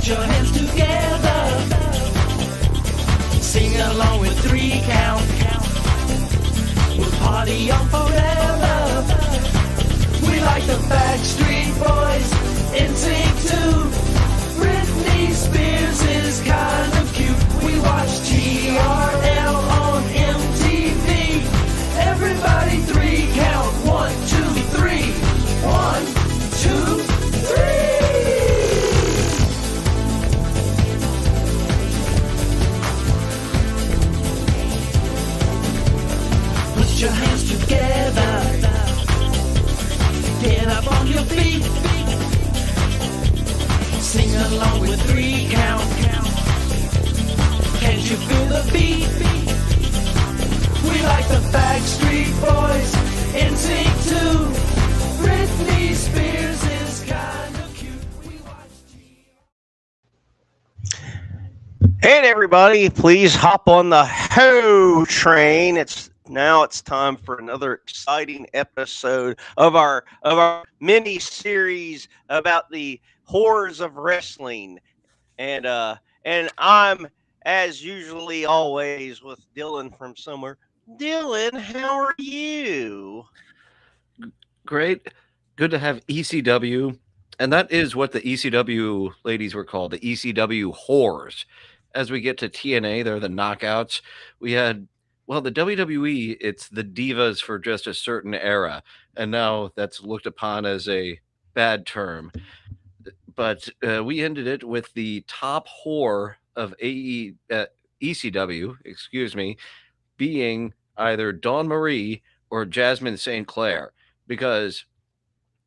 Put your hands together. Sing along with 3 count. We'll party on forever. We like the Backstreet Boys, NSYNC too. Britney Spears is kind of cute. We watch TRL on MTV. Everybody 3 count. 1, 2, 3. 1, 2, 3. Put your hands together. Get up on your feet. Sing along with 3 count. Can't you feel the beat? We like the Backstreet Boys, NSYNC too. Britney Spears is kind of cute. We watch And everybody, please hop on the Ho train. It's time for another exciting episode of our mini series about the horrors of wrestling. And I'm as usually always with Dylan from somewhere. Dylan, how are you? Great. Good to have ECW. And that is what the ECW ladies were called, the ECW whores. As we get to TNA, they're the knockouts. We had, well, the WWE, it's the divas for just a certain era. And now that's looked upon as a bad term. But we ended it with the top whore of ECW, being either Dawn Marie or Jasmine St. Clair. Because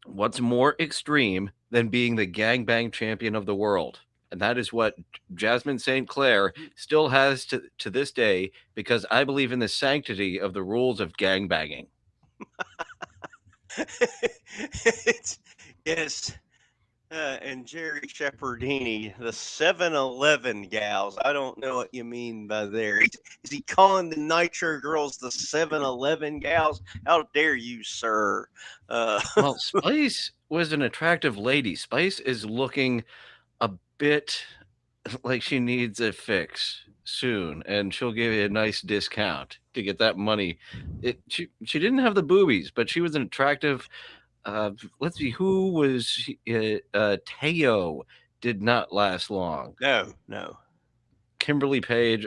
what's more extreme than being the gangbang champion of the world? And that is what Jasmine St. Clair still has to this day, because I believe in the sanctity of the rules of gangbanging. Yes. And Jerry Shepherdini, the 7-Eleven gals. I don't know what you mean by there. Is he calling the Nitro girls the 7-Eleven gals? How dare you, sir? Well, Spice was an attractive lady. Spice is looking a bit like she needs a fix soon, and she'll give you a nice discount to get that money. She didn't have the boobies, but she was an attractive. Let's see, who was Teo did not last long. No. Kimberly Page.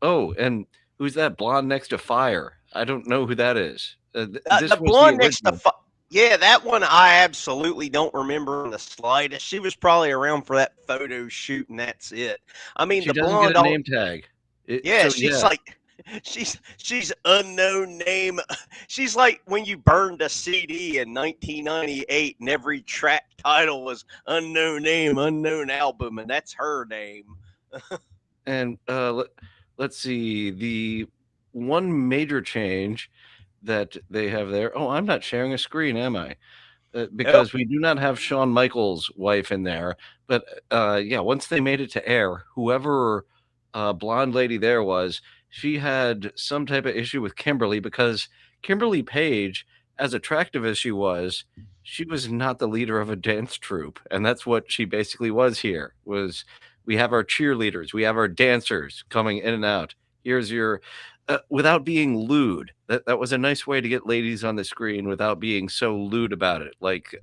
And who's that blonde next to Fire? I don't know who that is. The blonde next to Fire. Yeah, that one I absolutely don't remember in the slightest. She was probably around for that photo shoot, and that's it. I mean, she the doesn't blonde get a name tag. She's unknown name. She's like when you burned a CD in 1998 and every track title was unknown name, unknown album, and that's her name. And let's see, the one major change that they have there. Oh, I'm not sharing a screen, am I? Because we do not have Shawn Michaels' wife in there. But once they made it to air, whoever blonde lady there was, she had some type of issue with Kimberly, because Kimberly Page, as attractive as she was not the leader of a dance troupe. And that's what she basically was here. We have our cheerleaders, we have our dancers coming in and out. Here's your without being lewd. That was a nice way to get ladies on the screen without being so lewd about it. Like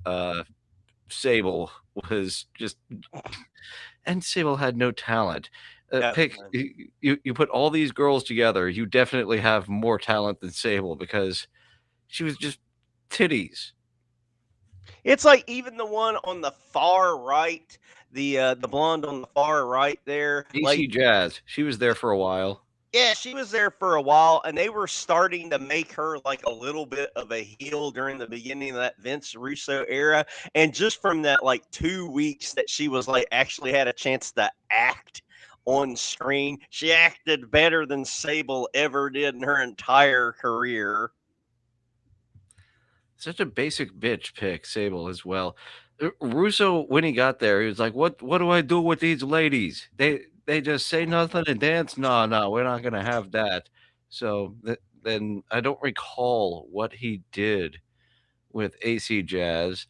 Sable was just, and Sable had no talent. You put all these girls together, you definitely have more talent than Sable, because she was just titties. It's like even the one on the far right, the blonde on the far right there, AC Jazz. She was there for a while. Yeah, she was there for a while, and they were starting to make her like a little bit of a heel during the beginning of that Vince Russo era. And just from that like 2 weeks that she was like actually had a chance to act on screen, she acted better than Sable ever did in her entire career. Such a basic bitch pick, Sable, as well. Russo, when he got there, he was like, what do I do with these ladies? They just say nothing and dance? No, we're not going to have that. So then I don't recall what he did with AC Jazz,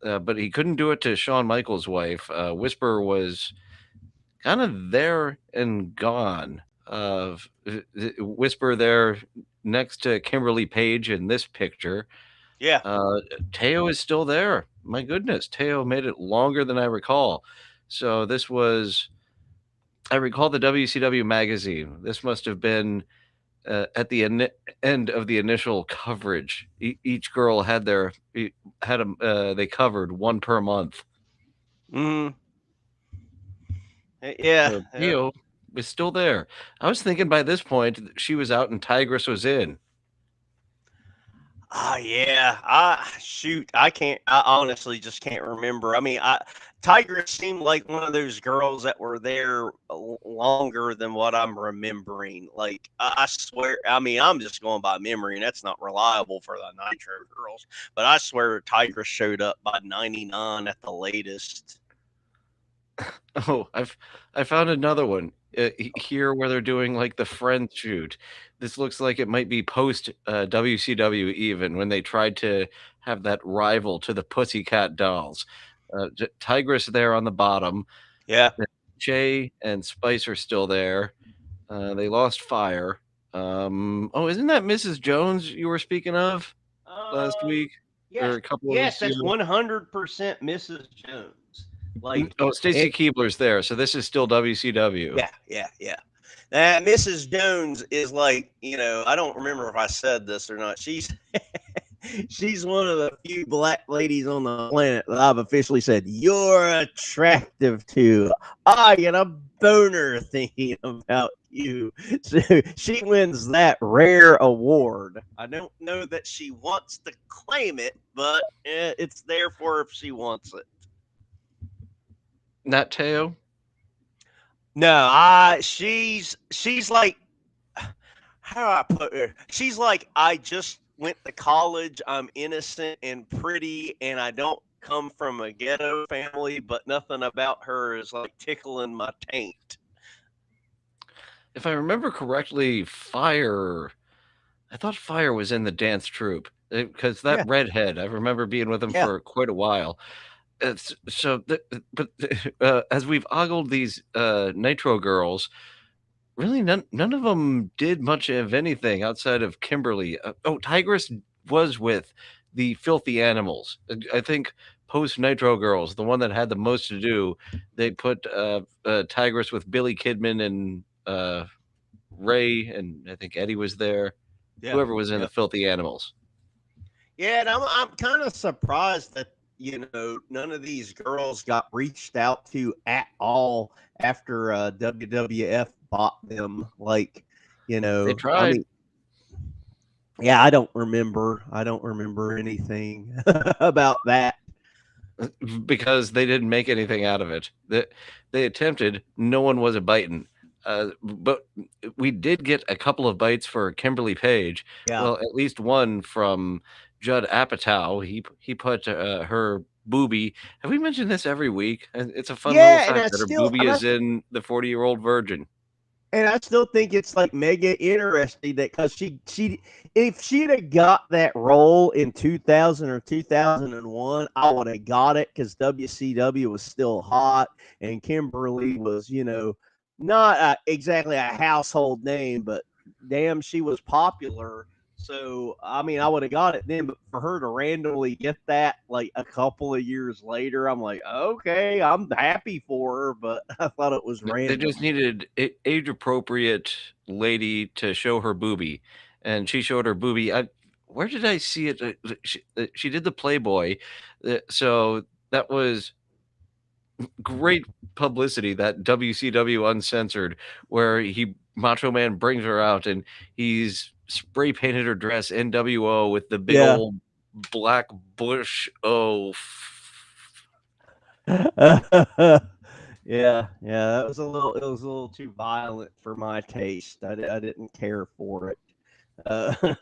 but he couldn't do it to Shawn Michaels' wife. Whisper was kind of there and gone. Whisper there next to Kimberly Page in this picture. Yeah. Teo is still there. My goodness, Teo made it longer than I recall. So this was, I recall the WCW magazine. This must have been at the end of the initial coverage. Each girl had they covered one per month. Mm. Yeah. So Yeah. Teo was still there. I was thinking by this point she was out and Tigress was in. Oh yeah, I can't. I honestly just can't remember. I mean, Tigress seemed like one of those girls that were there longer than what I'm remembering. Like I swear, I mean, I'm just going by memory, and that's not reliable for the Nitro girls. But I swear, Tigress showed up by '99 at the latest. Oh, I found another one here where they're doing like the friend shoot. This looks like it might be post WCW even when they tried to have that rival to the Pussycat Dolls. Tigress there on the bottom. Yeah. Jay and Spice are still there. They lost Fire. Oh, isn't that Mrs. Jones you were speaking of last week or Yes, a couple of yes, weeks that's ago? 100% Mrs. Jones. Like, Oh, Stacy it, Keebler's there, so this is still WCW. yeah. That Mrs. Jones is like, I don't remember if I said this or not. She's one of the few black ladies on the planet that I've officially said you're attractive to. I get a boner thinking about you. So she wins that rare award. I don't know that she wants to claim it, but it's there for her if she wants it. Not Teo. No, she's like, how do I put her? She's like, I just went to college. I'm innocent and pretty, and I don't come from a ghetto family, but nothing about her is like tickling my taint. If I remember correctly, I thought Fire was in the dance troupe because that Yeah, redhead, I remember being with him yeah, for quite a while. But as we've ogled these Nitro girls, really none of them did much of anything outside of Kimberly. Tigress was with the Filthy Animals. I think post Nitro girls, the one that had the most to do, they put Tigress with Billy Kidman and Ray, and I think Eddie was there. yeah, Whoever was in yeah, the Filthy Animals. yeah. And I'm kind of surprised that none of these girls got reached out to at all after WWF bought them. Like, They I tried. mean, yeah, I don't remember anything about that. Because they didn't make anything out of it. They attempted, no one was a biting. But we did get a couple of bites for Kimberly Page. Yeah. Well, at least one from Judd Apatow. He put her boobie. Have we mentioned this every week? And it's a fun little Yeah, fact that her boobie is in the 40-year-old virgin. and I still think it's like mega interesting that because she if she'd have got that role in 2000 or 2001, I would have got it because WCW was still hot and Kimberly was not exactly a household name, but damn, she was popular. So, I mean, I would have got it then, but for her to randomly get that like a couple of years later, I'm like, okay, I'm happy for her, but I thought it was They random. just needed age appropriate lady to show her boobie, and she showed her boobie. Where did I see it? She did the Playboy, so that was great publicity. That WCW Uncensored, where Macho Man brings her out and he's spray painted her dress NWO with the big Yeah. old black bush. Oh, Yeah, that was it was a little too violent for my taste. I didn't care for it. Uh,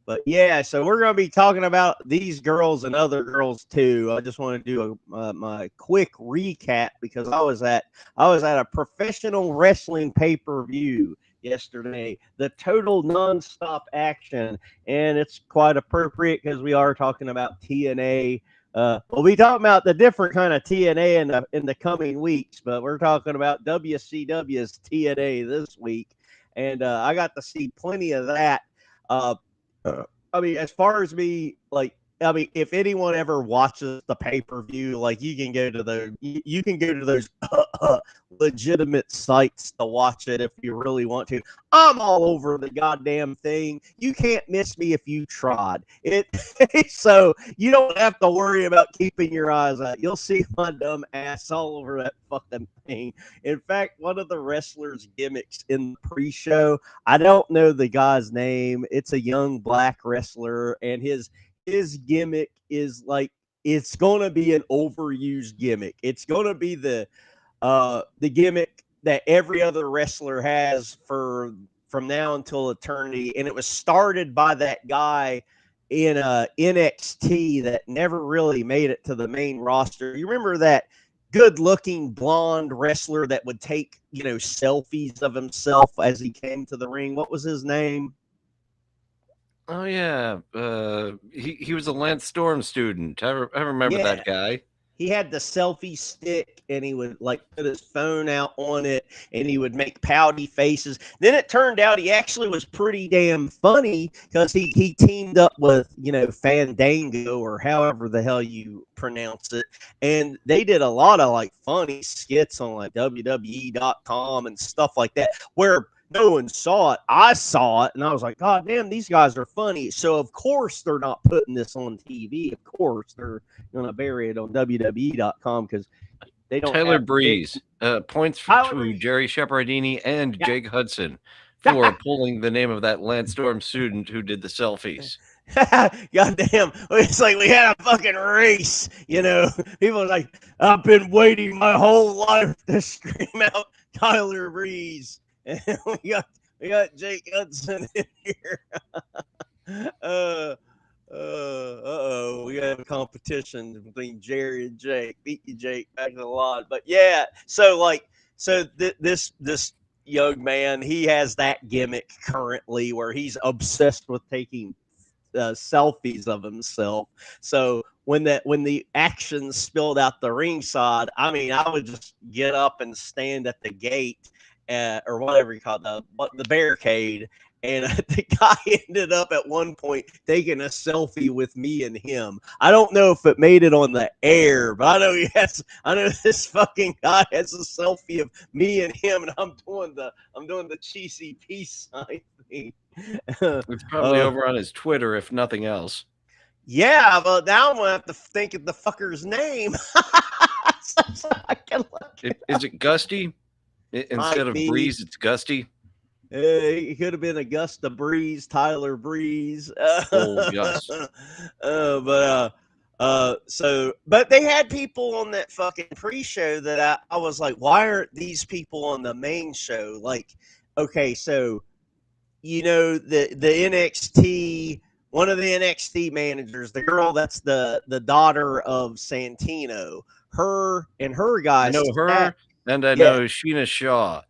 but yeah, so we're going to be talking about these girls and other girls too. I just want to do my quick recap because I was at a professional wrestling pay-per-view yesterday, the total nonstop action, and it's quite appropriate because we are talking about TNA We'll be talking about the different kind of TNA in the coming weeks, but we're talking about WCW's TNA this week, and I got to see plenty of that. I mean, as far as me, if anyone ever watches the pay-per-view, like you can go to those legitimate sites to watch it if you really want to. I'm all over the goddamn thing. You can't miss me if you tried it. So you don't have to worry about keeping your eyes out. You'll see my dumb ass all over that fucking thing. In fact, one of the wrestlers' gimmicks in the pre-show, I don't know the guy's name. It's a young black wrestler, and his gimmick is like, it's going to be an overused gimmick. It's going to be the gimmick that every other wrestler has from now until eternity, and it was started by that guy in NXT that never really made it to the main roster. You remember that good-looking blonde wrestler that would take, selfies of himself as he came to the ring? What was his name? Oh yeah, he was a Lance Storm student. I remember that guy. He had the selfie stick, and he would put his phone out on it, and he would make pouty faces. Then it turned out he actually was pretty damn funny because he teamed up with Fandango, or however the hell you pronounce it, and they did a lot of funny skits on WWE.com and stuff like that, where no one saw it. I saw it, and I was like, God damn, these guys are funny. So, of course, they're not putting this on TV. Of course, they're going to bury it on WWE.com because they don't Tyler Breeze. Points to Jerry Shepardini and Jake Hudson for pulling the name of that Lance Storm student who did the selfies. God damn. It's like we had a fucking race, People are like, I've been waiting my whole life to scream out Tyler Breeze. And we got Jake Hudson in here. We got a competition between Jerry and Jake. Beat you, Jake, back in the lot. But yeah, this young man, he has that gimmick currently where he's obsessed with taking selfies of himself. So when the action spilled out the ringside, I mean, I would just get up and stand at the gate. Or whatever you call it, the barricade, and the guy ended up at one point taking a selfie with me and him. I don't know if it made it on the air, but I know this fucking guy has a selfie of me and him, and I'm doing the cheesy peace sign thing. It's probably over on his Twitter, if nothing else. Yeah, but now I'm gonna have to think of the fucker's name. So I can look Is it Gusty? Instead of Breeze, it's Gusty. It could have been Augusta Breeze, Tyler Breeze. Gus. But they had people on that fucking pre-show that I was like, why aren't these people on the main show? Like, okay, so the NXT, one of the NXT managers, the girl that's the daughter of Santino, her guys. I know her. And I know Sheena Shaw,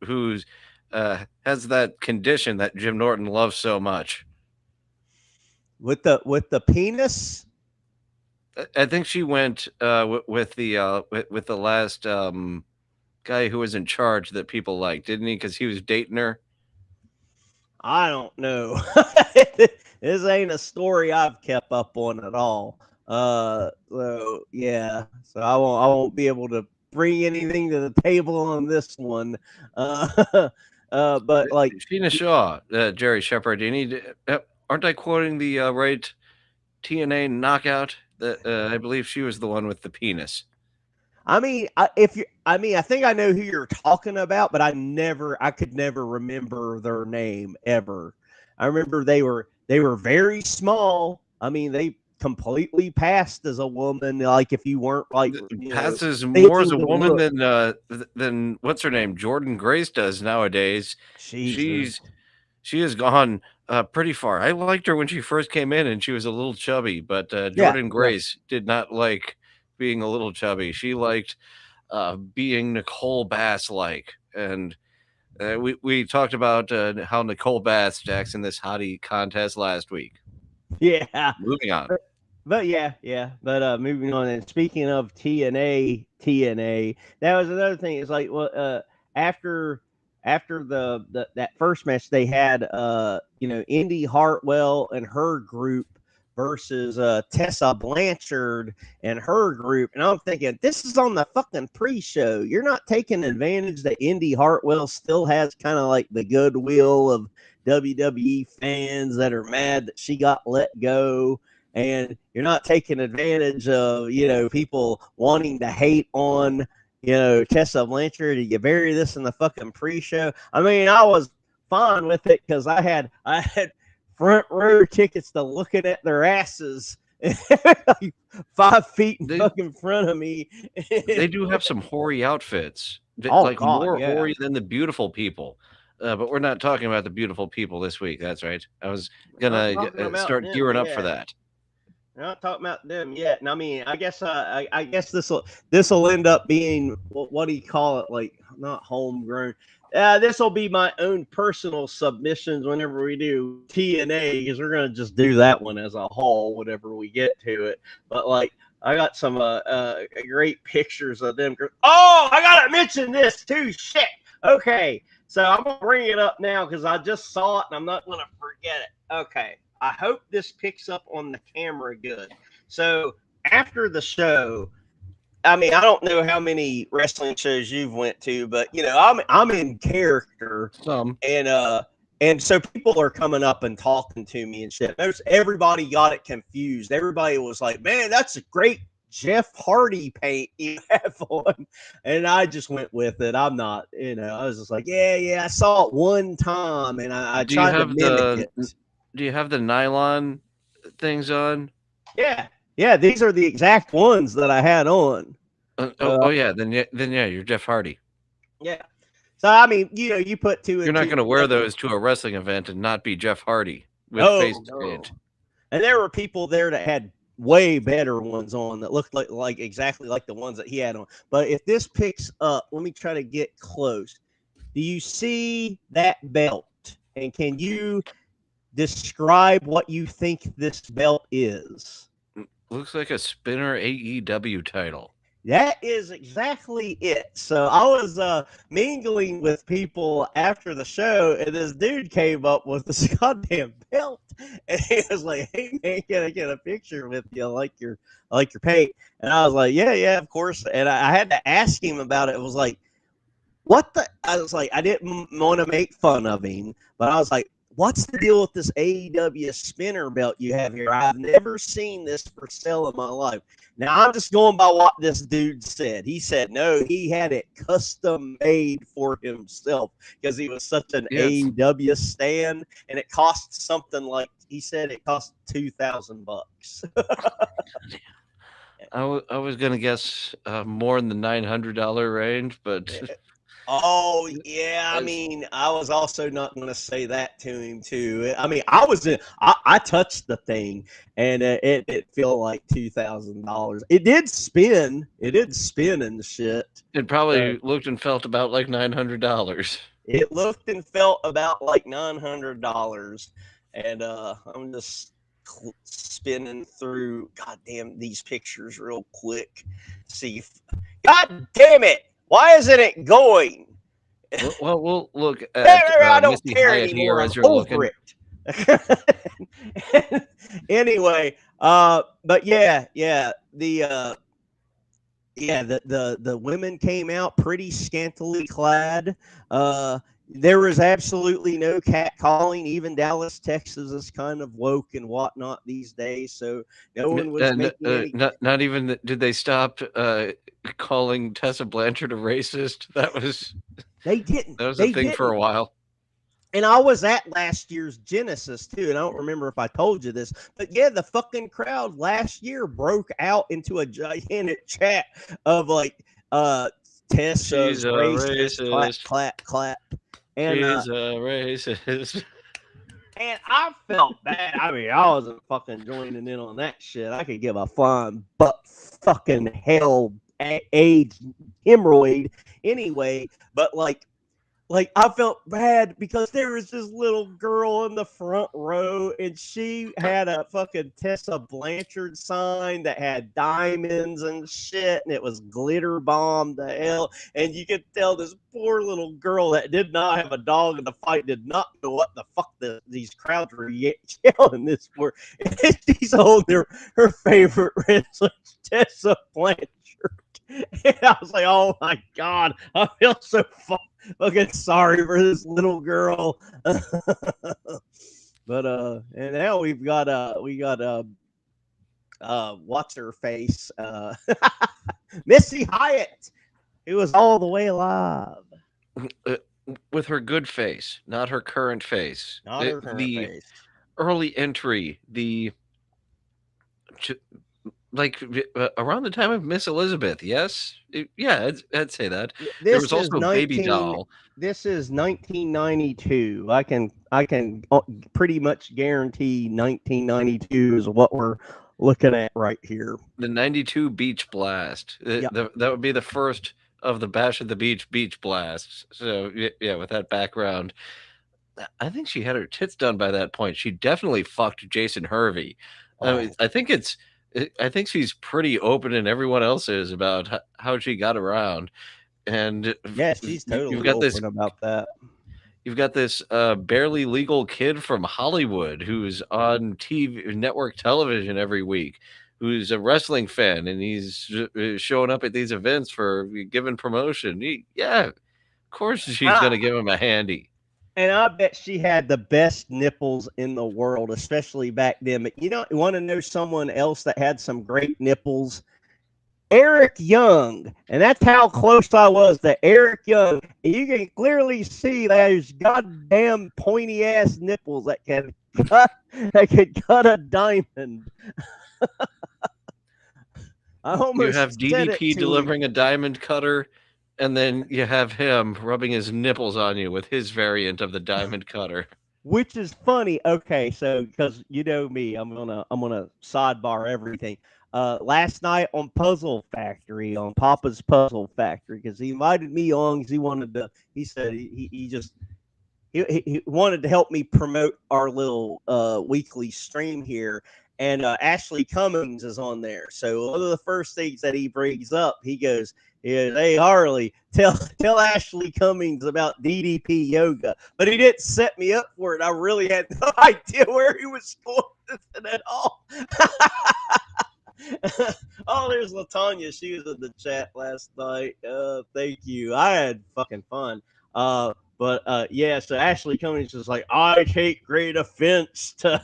who's has that condition that Jim Norton loves so much. With the penis. I think she went with the last guy who was in charge that people liked, didn't he? Because he was dating her. I don't know. This ain't a story I've kept up on at all. So yeah. So I won't be able to bring anything to the table on this one. But like Sheena Shaw, Jerry Shepardini, aren't I quoting the right TNA knockout? That I believe she was the one with the penis. I mean, I think I know who you're talking about, but I could never remember their name ever. I remember they were very small. I mean, they completely passed as a woman. Like if you weren't passes more as a woman than what's her name, Jordan Grace does nowadays. She has gone pretty far. I liked her when she first came in, and she was a little chubby, but Jordan Grace did not like being a little chubby. She liked being Nicole Bass-like, and we talked about how Nicole Bass stacks in this hottie contest last week. Yeah. Moving on. But yeah. But moving on, and speaking of TNA, that was another thing. It's like, well, after the that first match they had, Indy Hartwell and her group versus Tessa Blanchard and her group, and I'm thinking this is on the fucking pre-show. You're not taking advantage that Indy Hartwell still has kind of like the goodwill of WWE fans that are mad that she got let go, and you're not taking advantage of people wanting to hate on Tessa Blanchard. You bury this in the fucking pre-show. I mean, I was fine with it because I had front row tickets to looking at their asses like 5 feet in fucking front of me. They do have some hoary outfits, Oh, like God, more yeah. hoary than the beautiful people. But we're not talking about the beautiful people this week. That's right. I was gonna start gearing up for that. We're not talking about them yet. And I mean, I guess this will end up being what do you call it? Like, not homegrown. This will be my own personal submissions whenever we do TNA, because we're gonna just do that one as a whole whenever we get to it. But like, I got some great pictures of them. Oh, I gotta mention this too. Shit. Okay, so I'm gonna bring it up now because I just saw it and I'm not gonna forget it. Okay. I hope this picks up on the camera good. So after the show, I mean, I don't know how many wrestling shows you've went to, but I'm in character. And so people are coming up and talking to me and shit. Everybody got it confused. Everybody was like, "Man, that's a great Jeff Hardy paint you have on," and I just went with it. I'm not, I was just like, yeah, I saw it one time, and I tried to mimic it. Do you have the nylon things on? Yeah. These are the exact ones that I had on. Yeah. Then you're Jeff Hardy. Yeah. So I mean, you put two. You're not going to wear those to a wrestling event and not be Jeff Hardy with face paint. And there were people there that had way better ones on that looked like exactly like the ones that he had on. But if this picks up, let me try to get close. Do you see that belt? And can you describe what you think this belt is? Looks like a spinner AEW title. That is exactly it. So I was mingling with people after the show, and this dude came up with this goddamn belt, and he was like, "Hey man, can I get a picture with you? I like your paint." And I was like, "Yeah, of course." And I had to ask him about it. It was like, "What the?" I was like, I didn't want to make fun of him, but I was like, "What's the deal with this AEW spinner belt you have here? I've never seen this for sale in my life." Now, I'm just going by what this dude said. He said, no, he had it custom made for himself because he was such an AEW stan, and it cost something like, he said it cost $2,000. I was going to guess more in the $900 range, but... Oh, yeah. I mean, I was also not going to say that to him, too. I mean, I touched the thing, and it felt like $2,000. It did spin. It did spin and shit. It probably looked and felt about like $900. It looked and felt about like $900. And I'm just spinning through, goddamn, these pictures real quick. See if, God damn it! Why isn't it going? Well, we'll look at I don't Missy care Hyatt anymore. here as you're looking. Anyway, but yeah, the women came out pretty scantily clad. There was absolutely no catcalling. Even Dallas, Texas is kind of woke and whatnot these days, so no one was making any... Not even did they stop calling Tessa Blanchard a racist. They didn't. That was a thing for a while. And I was at last year's Genesis too, and I don't remember if I told you this, but yeah, the fucking crowd last year broke out into a gigantic chat of like Tessa's racist, clap. And she's a racist. And I felt bad. I mean, I wasn't fucking joining in on that shit. I could give a flying butt fucking hell AIDS hemorrhoid anyway. But like, like I felt bad because there was this little girl in the front row and she had a fucking Tessa Blanchard sign that had diamonds and shit and it was glitter bomb to hell. And you could tell this poor little girl that did not have a dog in the fight did not know what the fuck these crowds were yelling this for. And she's holding her favorite wrestler, Tessa Blanchard. And I was like, oh my God, I feel so fucking sorry for this little girl. But and now we got what's her face? Missy Hyatt, who was all the way alive. With her good face, not her current face. Not her current face. Early entry, around the time of Miss Elizabeth, yes? Yeah, I'd say that. There was also Baby Doll. This is 1992. I can pretty much guarantee 1992 is what we're looking at right here. The 92 Beach Blast. That would be the first of the Bash at the Beach blasts. So, yeah, with that background, I think she had her tits done by that point. She definitely fucked Jason Hervey. Oh. I think she's pretty open, and everyone else is, about how she got around. And yeah, she's totally open about that. You've got this barely legal kid from Hollywood who's on TV network television every week, who's a wrestling fan, and he's showing up at these events for giving promotion. Of course she's going to give him a handy. And I bet she had the best nipples in the world, especially back then. But you want to know someone else that had some great nipples? Eric Young. And that's how close I was to Eric Young. And you can clearly see those goddamn pointy ass nipples that can cut a diamond. You have DDP delivering a diamond cutter, and then you have him rubbing his nipples on you with his variant of the diamond cutter. Which is funny. Okay, so because you know me, I'm gonna sidebar everything. Last night on Puzzle Factory, on Papa's Puzzle Factory, because he invited me on because he wanted to. He said he wanted to help me promote our little weekly stream here. And Ashley Cummings is on there. So one of the first things that he brings up, he goes, "Hey Harley, tell Ashley Cummings about DDP yoga." But he didn't set me up for it. I really had no idea where he was going with it at all. Oh, there's LaTanya. She was in the chat last night. Thank you. I had fucking fun. But yeah, so Ashley Cummings is like, I take great offense to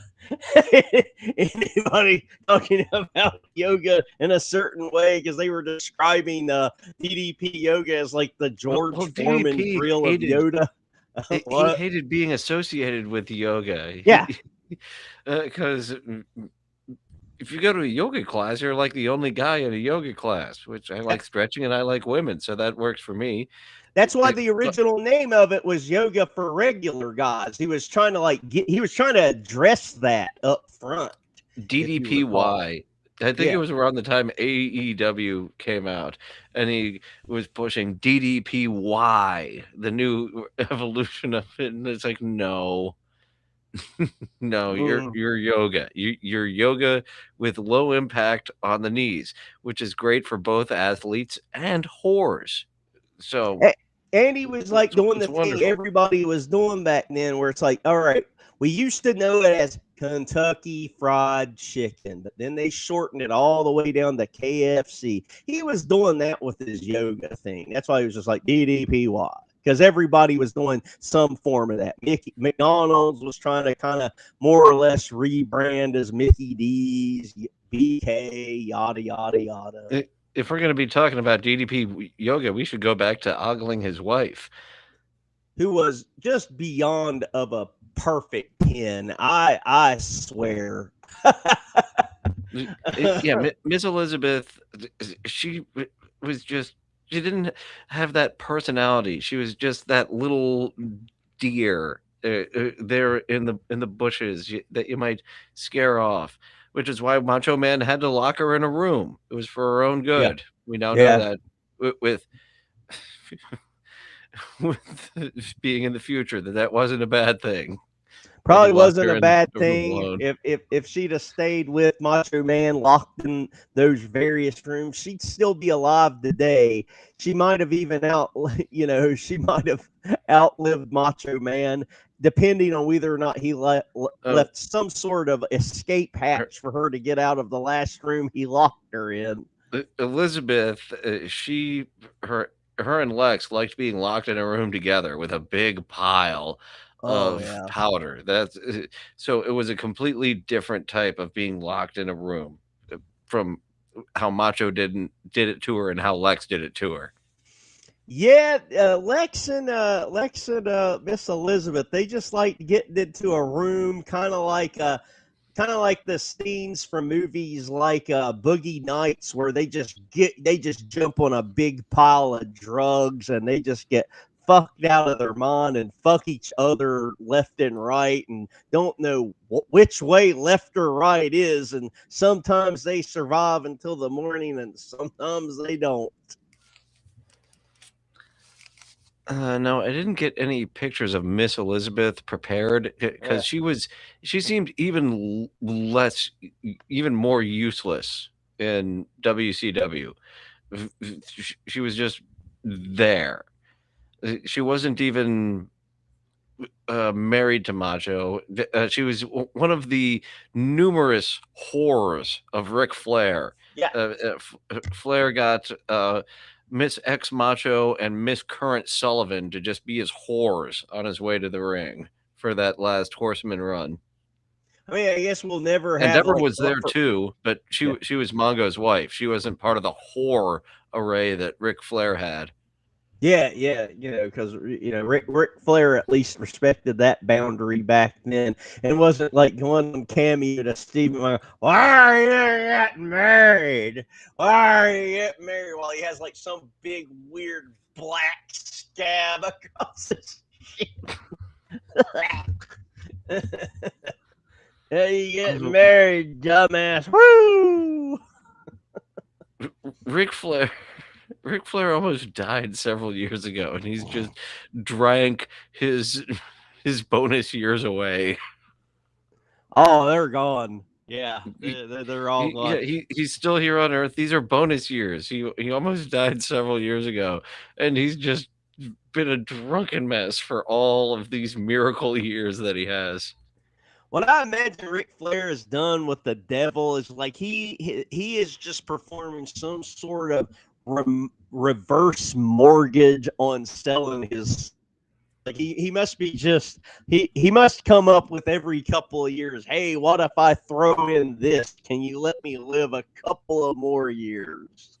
anybody talking about yoga in a certain way, because they were describing DDP yoga as like the George Foreman drill of Yoda. He hated being associated with yoga. Yeah. Because if you go to a yoga class, you're like the only guy in a yoga class, which I like stretching and I like women. So that works for me. That's why the original name of it was Yoga for Regular Guys. He was trying to address that up front. DDPY. I think it was around the time AEW came out, and he was pushing DDPY, the new evolution of it. And it's like, no, you're yoga. You're yoga with low impact on the knees, which is great for both athletes and whores. So. And he was like doing the thing everybody was doing back then, where it's like, all right, we used to know it as Kentucky Fried Chicken, but then they shortened it all the way down to KFC. He was doing that with his yoga thing. That's why he was just like DDPY, because everybody was doing some form of that. McDonald's was trying to kind of more or less rebrand as Mickey D's, BK, yada, yada, yada. If we're going to be talking about DDP yoga, we should go back to ogling his wife, who was just beyond of a perfect 10. I swear. Yeah, Miss Elizabeth, she didn't have that personality. She was just that little deer there in the bushes that you might scare off. Which is why Macho Man had to lock her in a room. It was for her own good. Yeah. We now know that with with being in the future, that wasn't a bad thing. Probably He locked wasn't her a in bad the room thing alone. if she'd have stayed with Macho Man locked in those various rooms. She'd still be alive today. She might have even she might have outlived Macho Man, depending on whether or not he left some sort of escape hatch for her to get out of the last room he locked her in. Elizabeth, her and Lex liked being locked in a room together with a big pile of powder. So it was a completely different type of being locked in a room from how Macho did it to her and how Lex did it to her. Yeah, Lex and Miss Elizabeth, they just like getting into a room, kind of like the scenes from movies like Boogie Nights, where they just jump on a big pile of drugs and they just get fucked out of their mind and fuck each other left and right and don't know which way left or right is, and sometimes they survive until the morning and sometimes they don't. No, I didn't get any pictures of Miss Elizabeth prepared because she seemed even more useless in WCW. She was just there. She wasn't even married to Macho. She was one of the numerous whores of Ric Flair. Yeah. Flair got Miss Ex Macho and Miss Current Sullivan to just be his whores on his way to the ring for that last Horseman run. I mean, I guess we'll never And have. Deborah was there too, but she was Mongo's wife. She wasn't part of the whore array that Ric Flair had. Yeah, because Ric Flair at least respected that boundary back then, and wasn't like going cameo to Stephen. Why are you getting married? Why are you getting married? While he has like some big weird black scab across his chin. Hey, you getting married, dumbass? Woo! Ric Flair almost died several years ago, and he's just drank his bonus years away. Oh, they're gone. Yeah, they're all gone. Yeah, he's still here on Earth. These are bonus years. He almost died several years ago, and he's just been a drunken mess for all of these miracle years that he has. What I imagine Ric Flair has done with the devil is like he is just performing some sort of reverse mortgage on selling his. Like he must be just he must come up with every couple of years. Hey, what if I throw in this? Can you let me live a couple of more years?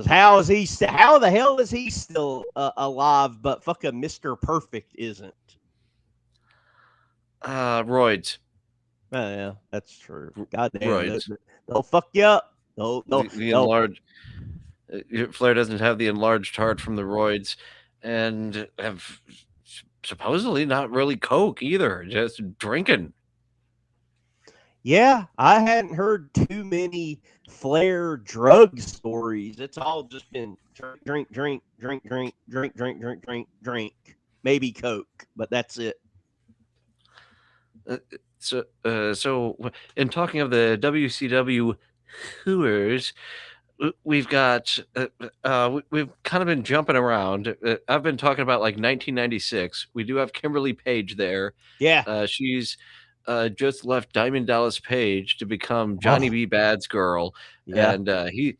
How the hell is he still alive? But fucking Mr. Perfect isn't. Roids. Yeah, that's true. God damn, Roids. they'll fuck you up. The enlarged. Flair doesn't have the enlarged heart from the roids, and have supposedly not really coke either, just drinking. Yeah, I hadn't heard too many Flair drug stories. It's all just been drink, maybe coke, but that's it. So in talking of the WCW Hooters, we've got we've kind of been jumping around. I've been talking about like 1996. We do have Kimberly Page there. Yeah, she's just left Diamond Dallas Page to become Johnny B. Bad's girl. Yeah. And he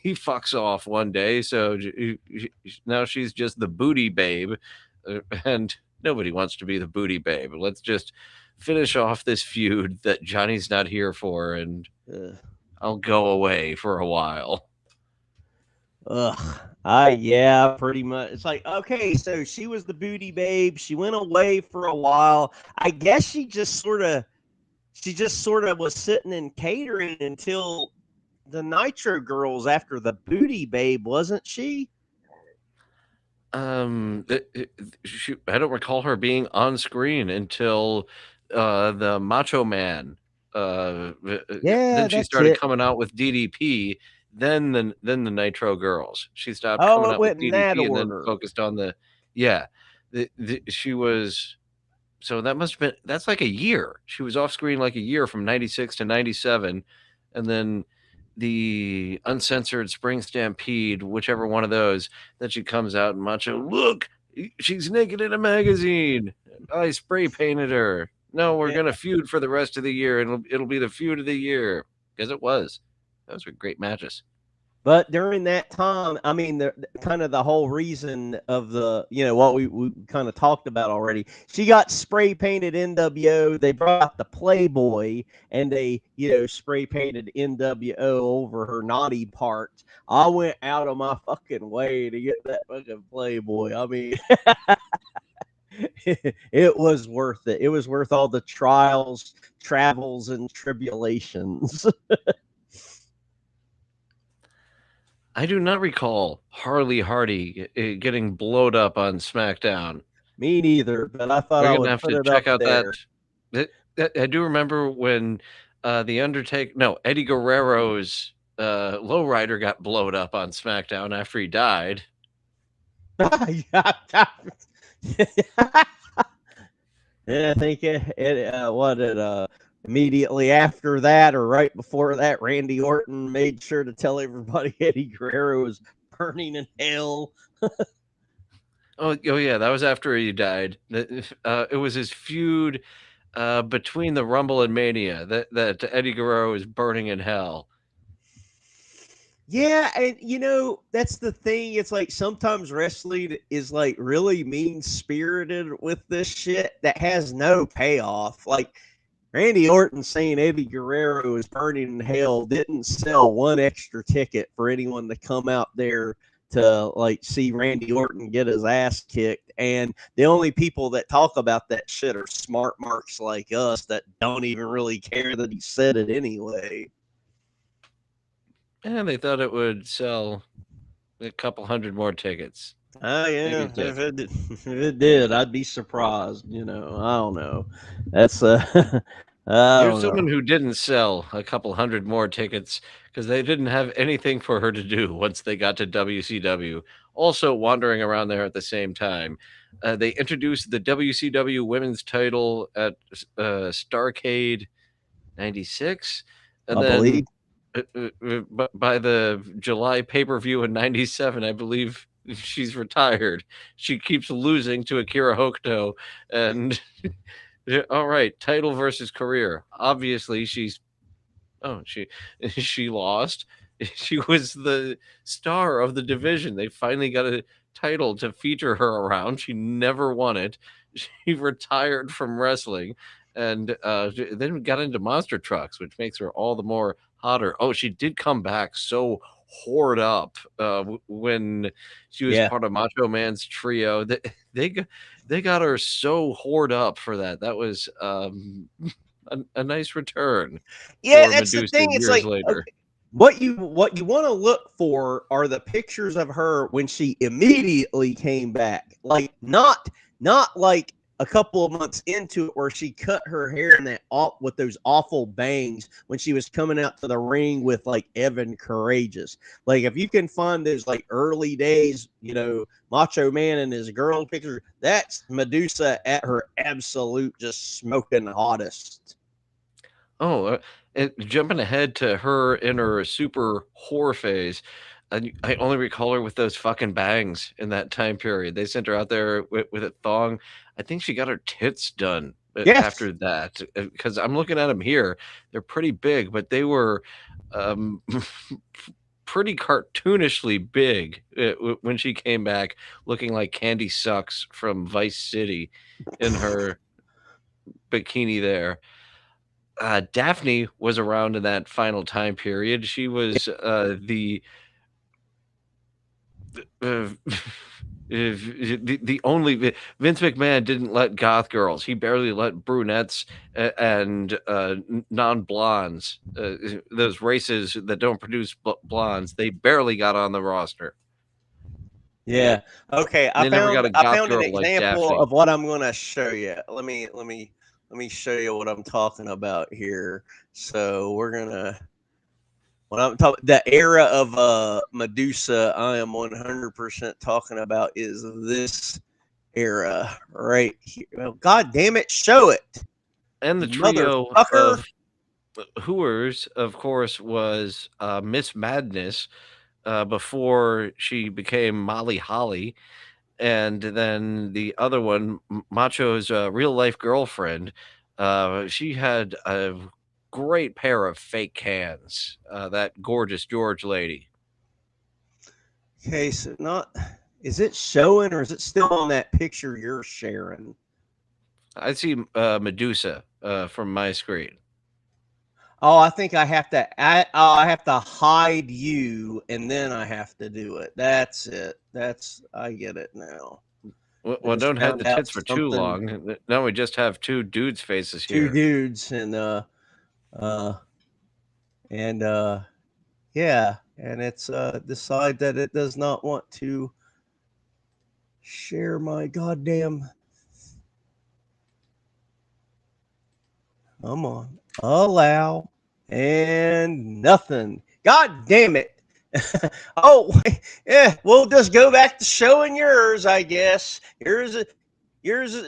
fucks off one day, so now she's just the booty babe, and nobody wants to be the booty babe. Let's just finish off this feud that Johnny's not here for, and I'll go away for a while. Yeah, pretty much. It's like, okay, so she was the booty babe. She went away for a while. I guess she just sort of was sitting in catering until the Nitro Girls after the booty babe, wasn't she? I don't recall her being on screen until the Macho Man. Then she started coming out with DDP, then the Nitro Girls. She stopped Oh, coming it out with went in that DDP and then order. focused on she was. So that must have been, that's like a year. She was off screen like a year from 96 to 97. And then the Uncensored Spring Stampede, whichever one of those, that she comes out and Macho, look, she's naked in a magazine. I spray painted her. No, we're Yeah. going to feud for the rest of the year, and it'll be the feud of the year. Because it was. Those were great matches. But during that time, I mean, kind of the whole reason of what we kind of talked about already. She got spray painted NWO. They brought out the Playboy and they, spray painted NWO over her naughty parts. I went out of my fucking way to get that fucking Playboy. I mean, it was worth it. It was worth all the trials, travels, and tribulations. I do not recall Harley Hardy getting blowed up on SmackDown. Me neither, but I thought We're I gonna would have put to it check up out there. I do remember when Eddie Guerrero's lowrider got blowed up on SmackDown after he died. Yeah, I think immediately after that or right before that, Randy Orton made sure to tell everybody Eddie Guerrero was burning in hell. Oh yeah, that was after he died. It was his feud between the Rumble and Mania that Eddie Guerrero is burning in hell. Yeah, and that's the thing. It's like sometimes wrestling is like really mean spirited with this shit that has no payoff. Like Randy Orton saying Eddie Guerrero is burning in hell didn't sell one extra ticket for anyone to come out there to like see Randy Orton get his ass kicked. And the only people that talk about that shit are smart marks like us that don't even really care that he said it anyway. And they thought it would sell a couple hundred more tickets. Oh yeah, Maybe it did. if it did, I'd be surprised. I don't know. That's I Here's don't someone know. who didn't sell a couple hundred more tickets because they didn't have anything for her to do once they got to WCW. Also wandering around there at the same time. They introduced the WCW women's title at Starrcade 96. And I then believe. by the July pay-per-view in 97, I believe she's retired. She keeps losing to Akira Hokuto. And all right, title versus career. Obviously, she lost. She was the star of the division. They finally got a title to feature her around. She never won it. She retired from wrestling and then got into monster trucks, which makes her all the more hotter. Oh, she did come back so whored up when she was part of Macho Man's trio. They got her so whored up for that. That was a nice return Yeah, for that's the Medusa thing. It's years like later. what you want to look for are the pictures of her when she immediately came back. Like not like a couple of months into it where she cut her hair in with those awful bangs when she was coming out to the ring with like Evan Courageous. Like if you can find those like early days, Macho Man and his girl picture, that's Medusa at her absolute just smoking hottest. Oh, jumping ahead to her in her super whore phase. I only recall her with those fucking bangs in that time period. They sent her out there with a thong. I think she got her tits done Yes. after that because I'm looking at them here. They're pretty big, but they were pretty cartoonishly big when she came back looking like Candy Sucks from Vice City in her bikini there. Daphne was around in that final time period. She was the only Vince McMahon didn't let goth girls. He barely let brunettes and non-blondes. Those races that don't produce blondes, they barely got on the roster. Yeah. Okay. They never got a I goth found an girl like example Daphne. of what I'm going to show you. Let me show you what I'm talking about here. So we're gonna. When I'm talking the era of Medusa, I am 100% talking about is this era right here. Well, God damn it, show it, And the you trio motherfucker. of Hooers, of course, was Miss Madness before she became Molly Holly. And then the other one, Macho's real life girlfriend, she had a great pair of fake cans. That gorgeous George lady. Okay, so not is it showing or is it still on that picture you're sharing? I see Medusa from my screen. Oh, I think I have to. I have to hide you, and then I have to do it. That's it. I get it now. Well, Just don't hide found the out tits for too something. long. Now we just have two dudes' faces Two here. dudes, uh, and yeah, and it's decide that it does not want to share my goddamn. Come on, allow, and nothing. God damn it. Oh, yeah. We'll just go back to showing yours, I guess. Yours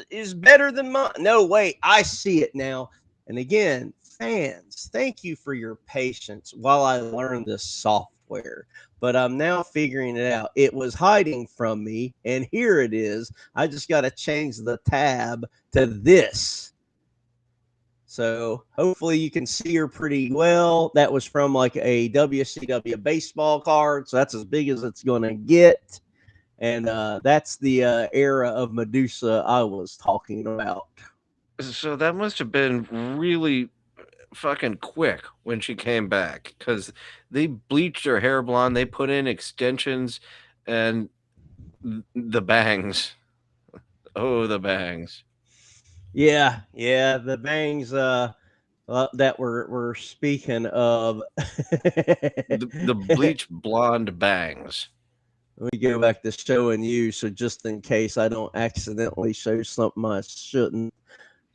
is better than mine. No, wait, I see it now. And again, fans, thank you for your patience while I learn this software. But I'm now figuring it out. It was hiding from me, and here it is. I just got to change the tab to this. So hopefully you can see her pretty well. That was from like a WCW baseball card. So that's as big as it's going to get. And that's the era of Medusa I was talking about. So that must have been really fucking quick when she came back because they bleached her hair blonde, they put in extensions, and the bangs. Oh, the bangs. Yeah, the bangs that we're speaking of. The bleach blonde bangs. Let me go back to showing you, so just in case I don't accidentally show something I shouldn't.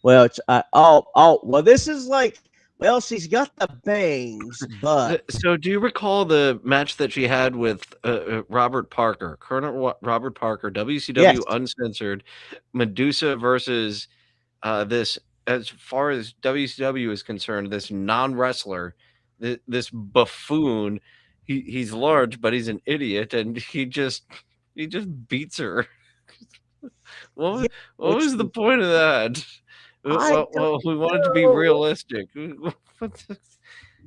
Well, well, this is like, well, she's got the bangs, but So, do you recall the match that she had with Robert Parker, Colonel Robert Parker, yes, WCW Uncensored, Medusa versus this, as far as WCW is concerned, this non wrestler, this buffoon. He's large, but he's an idiot, and he just beats her. What yeah, was, what which was the point of that? I don't Well, we wanted to be know. realistic.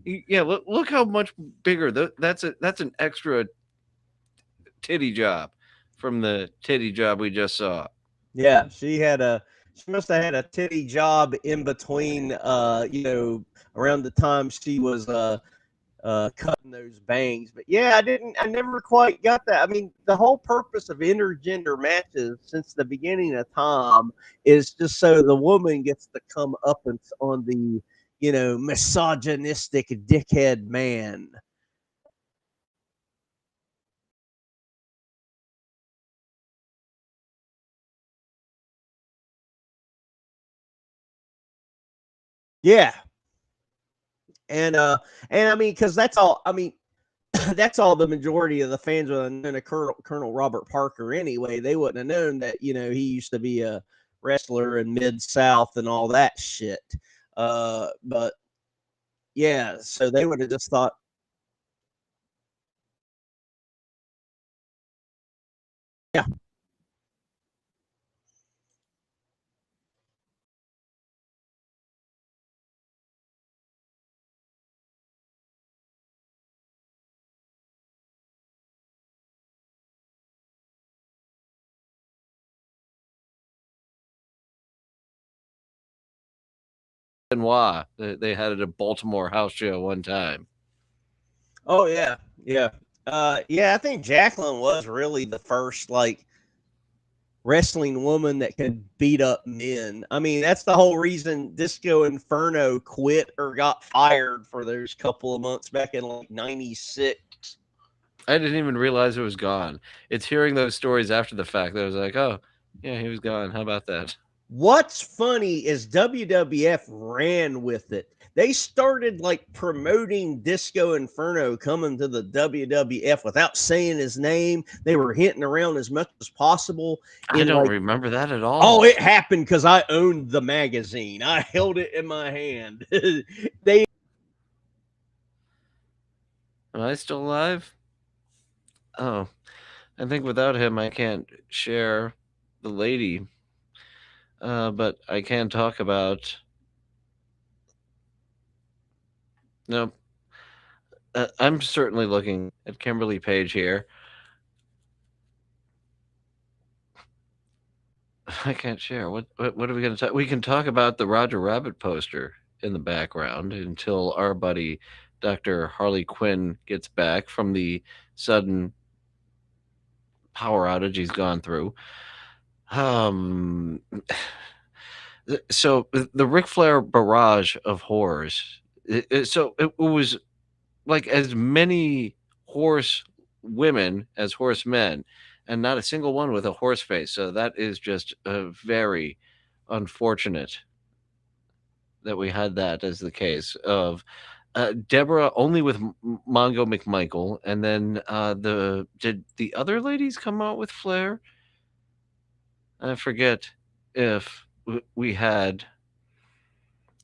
Yeah, look how much bigger. That's an extra titty job from the titty job we just saw. Yeah, she must have had a titty job in between, around the time she was cutting those bangs. But yeah, I never quite got that. I mean, the whole purpose of intergender matches since the beginning of time is just so the woman gets to come up and on the, misogynistic dickhead man. Yeah. And I mean, because that's all. I mean, that's all the majority of the fans would have known of Colonel Robert Parker anyway. They wouldn't have known that, he used to be a wrestler in Mid South and all that shit. But yeah, so they would have just thought, yeah, Benoit, they had it at Baltimore house show one time. oh yeah, yeah, yeah. I think Jacqueline was really the first like wrestling woman that could beat up men. I mean, that's the whole reason Disco Inferno quit or got fired for those couple of months back in like '96. I didn't even realize it was gone. It's hearing those stories after the fact that I was like, oh, yeah, he was gone. How about that? What's funny is WWF ran with it. They started like promoting Disco Inferno coming to the WWF without saying his name. They were hinting around as much as possible. I In don't like, remember that at oh, all. it happened because I owned the magazine. I held it in my hand. They Am I still alive? Oh, I think without him, I can't share the lady. But I can talk about. No, I'm certainly looking at Kimberly Page here. I can't share. What are we going to talk? We can talk about the Roger Rabbit poster in the background until our buddy Dr. Harley Quinn gets back from the sudden power outage he's gone through. Um, so the Ric Flair barrage of horrors. So it was like as many horse women as horse men, and not a single one with a horse face. So that is just very unfortunate that we had that as the case of Deborah only with Mongo McMichael, and then did the other ladies come out with Flair? I forget if we had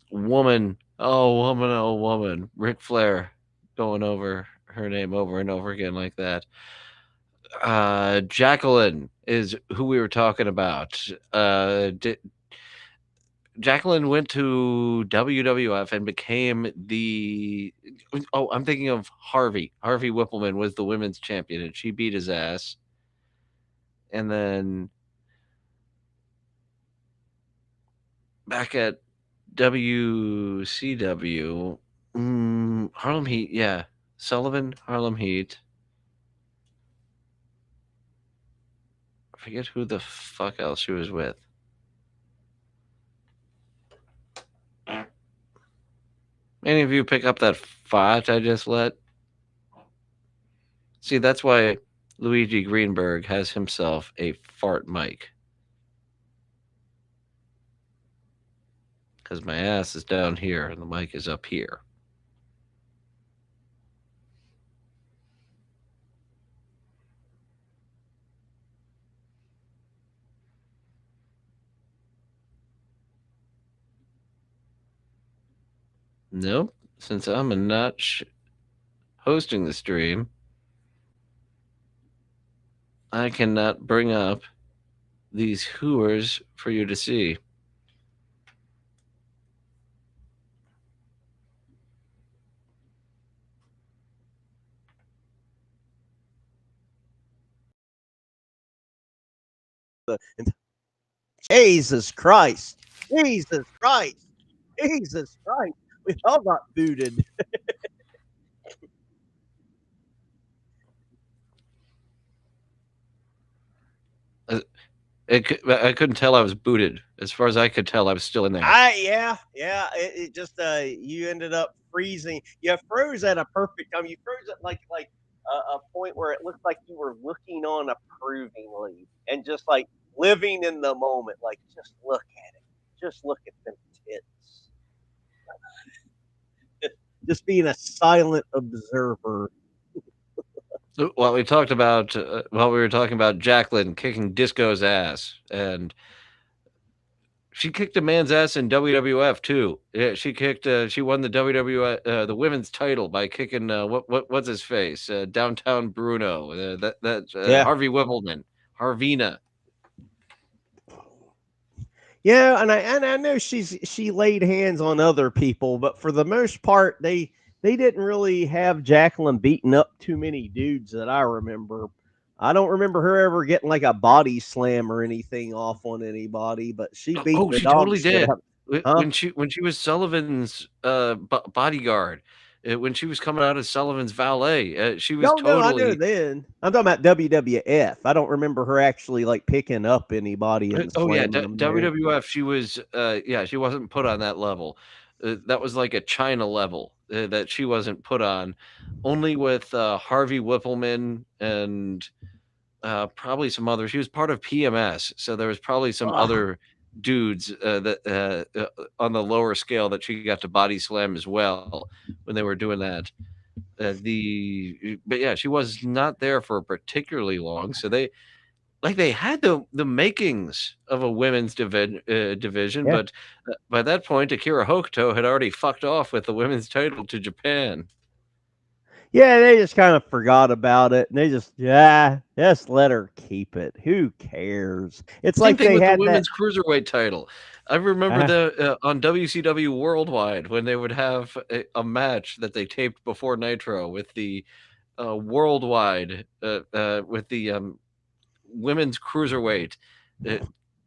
woman, oh woman, Ric Flair going over her name over and over again like that. Jacqueline is who we were talking about. Jacqueline went to WWF and became the. Oh, I'm thinking of Harvey. Harvey Whippleman was the women's champion, and she beat his ass. And then back at WCW, Harlem Heat, yeah, Sullivan, Harlem Heat. I forget who the fuck else she was with. Any of you pick up that fart I just let? See, that's why Luigi Greenberg has himself a fart mic. Because my ass is down here and the mic is up here. Nope. Since I'm not hosting the stream, I cannot bring up these hooers for you to see. Jesus Christ, Jesus Christ, Jesus Christ. We all got booted. I couldn't tell I was booted. As far as I could tell, I was still in there. Yeah. It just you ended up freezing. You froze at a perfect time. You froze at like a point where it looked like you were looking on approvingly and just like living in the moment. Like just look at it. Just look at them tits. Just being a silent observer. Well, we talked about while we were talking about Jacqueline kicking Disco's ass, and she kicked a man's ass in WWF too. Yeah, she kicked. She won the WWF the women's title by kicking what's his face downtown Bruno. Yeah. Harvey Whippleman, Harvina. Yeah, and I know she laid hands on other people, but for the most part, they didn't really have Jacqueline beating up too many dudes that I remember. I don't remember her ever getting like a body slam or anything off on anybody, but she beat Oh, the she dog totally shit did. out. Huh? When she was Sullivan's bodyguard, when she was coming out as Sullivan's valet, she was No, I know totally. then. I'm talking about WWF. I don't remember her actually like picking up anybody and Oh yeah, slamming them there. WWF. She was, yeah, she wasn't put on that level. That was like a China level that she wasn't put on. Only with Harvey Whippleman and probably some other. She was part of PMS, so there was probably some Ugh. other dudes on the lower scale that she got to body slam as well when they were doing that. But yeah, she was not there for particularly long, so they had the makings of a women's division, Yeah. but by that point, Akira Hokuto had already fucked off with the women's title to Japan. Yeah, they just kind of forgot about it, and they just let her keep it. Who cares? It's Same like thing they with the had that. women's cruiserweight title. I remember on WCW Worldwide when they would have a match that they taped before Nitro with the worldwide with the women's cruiserweight uh,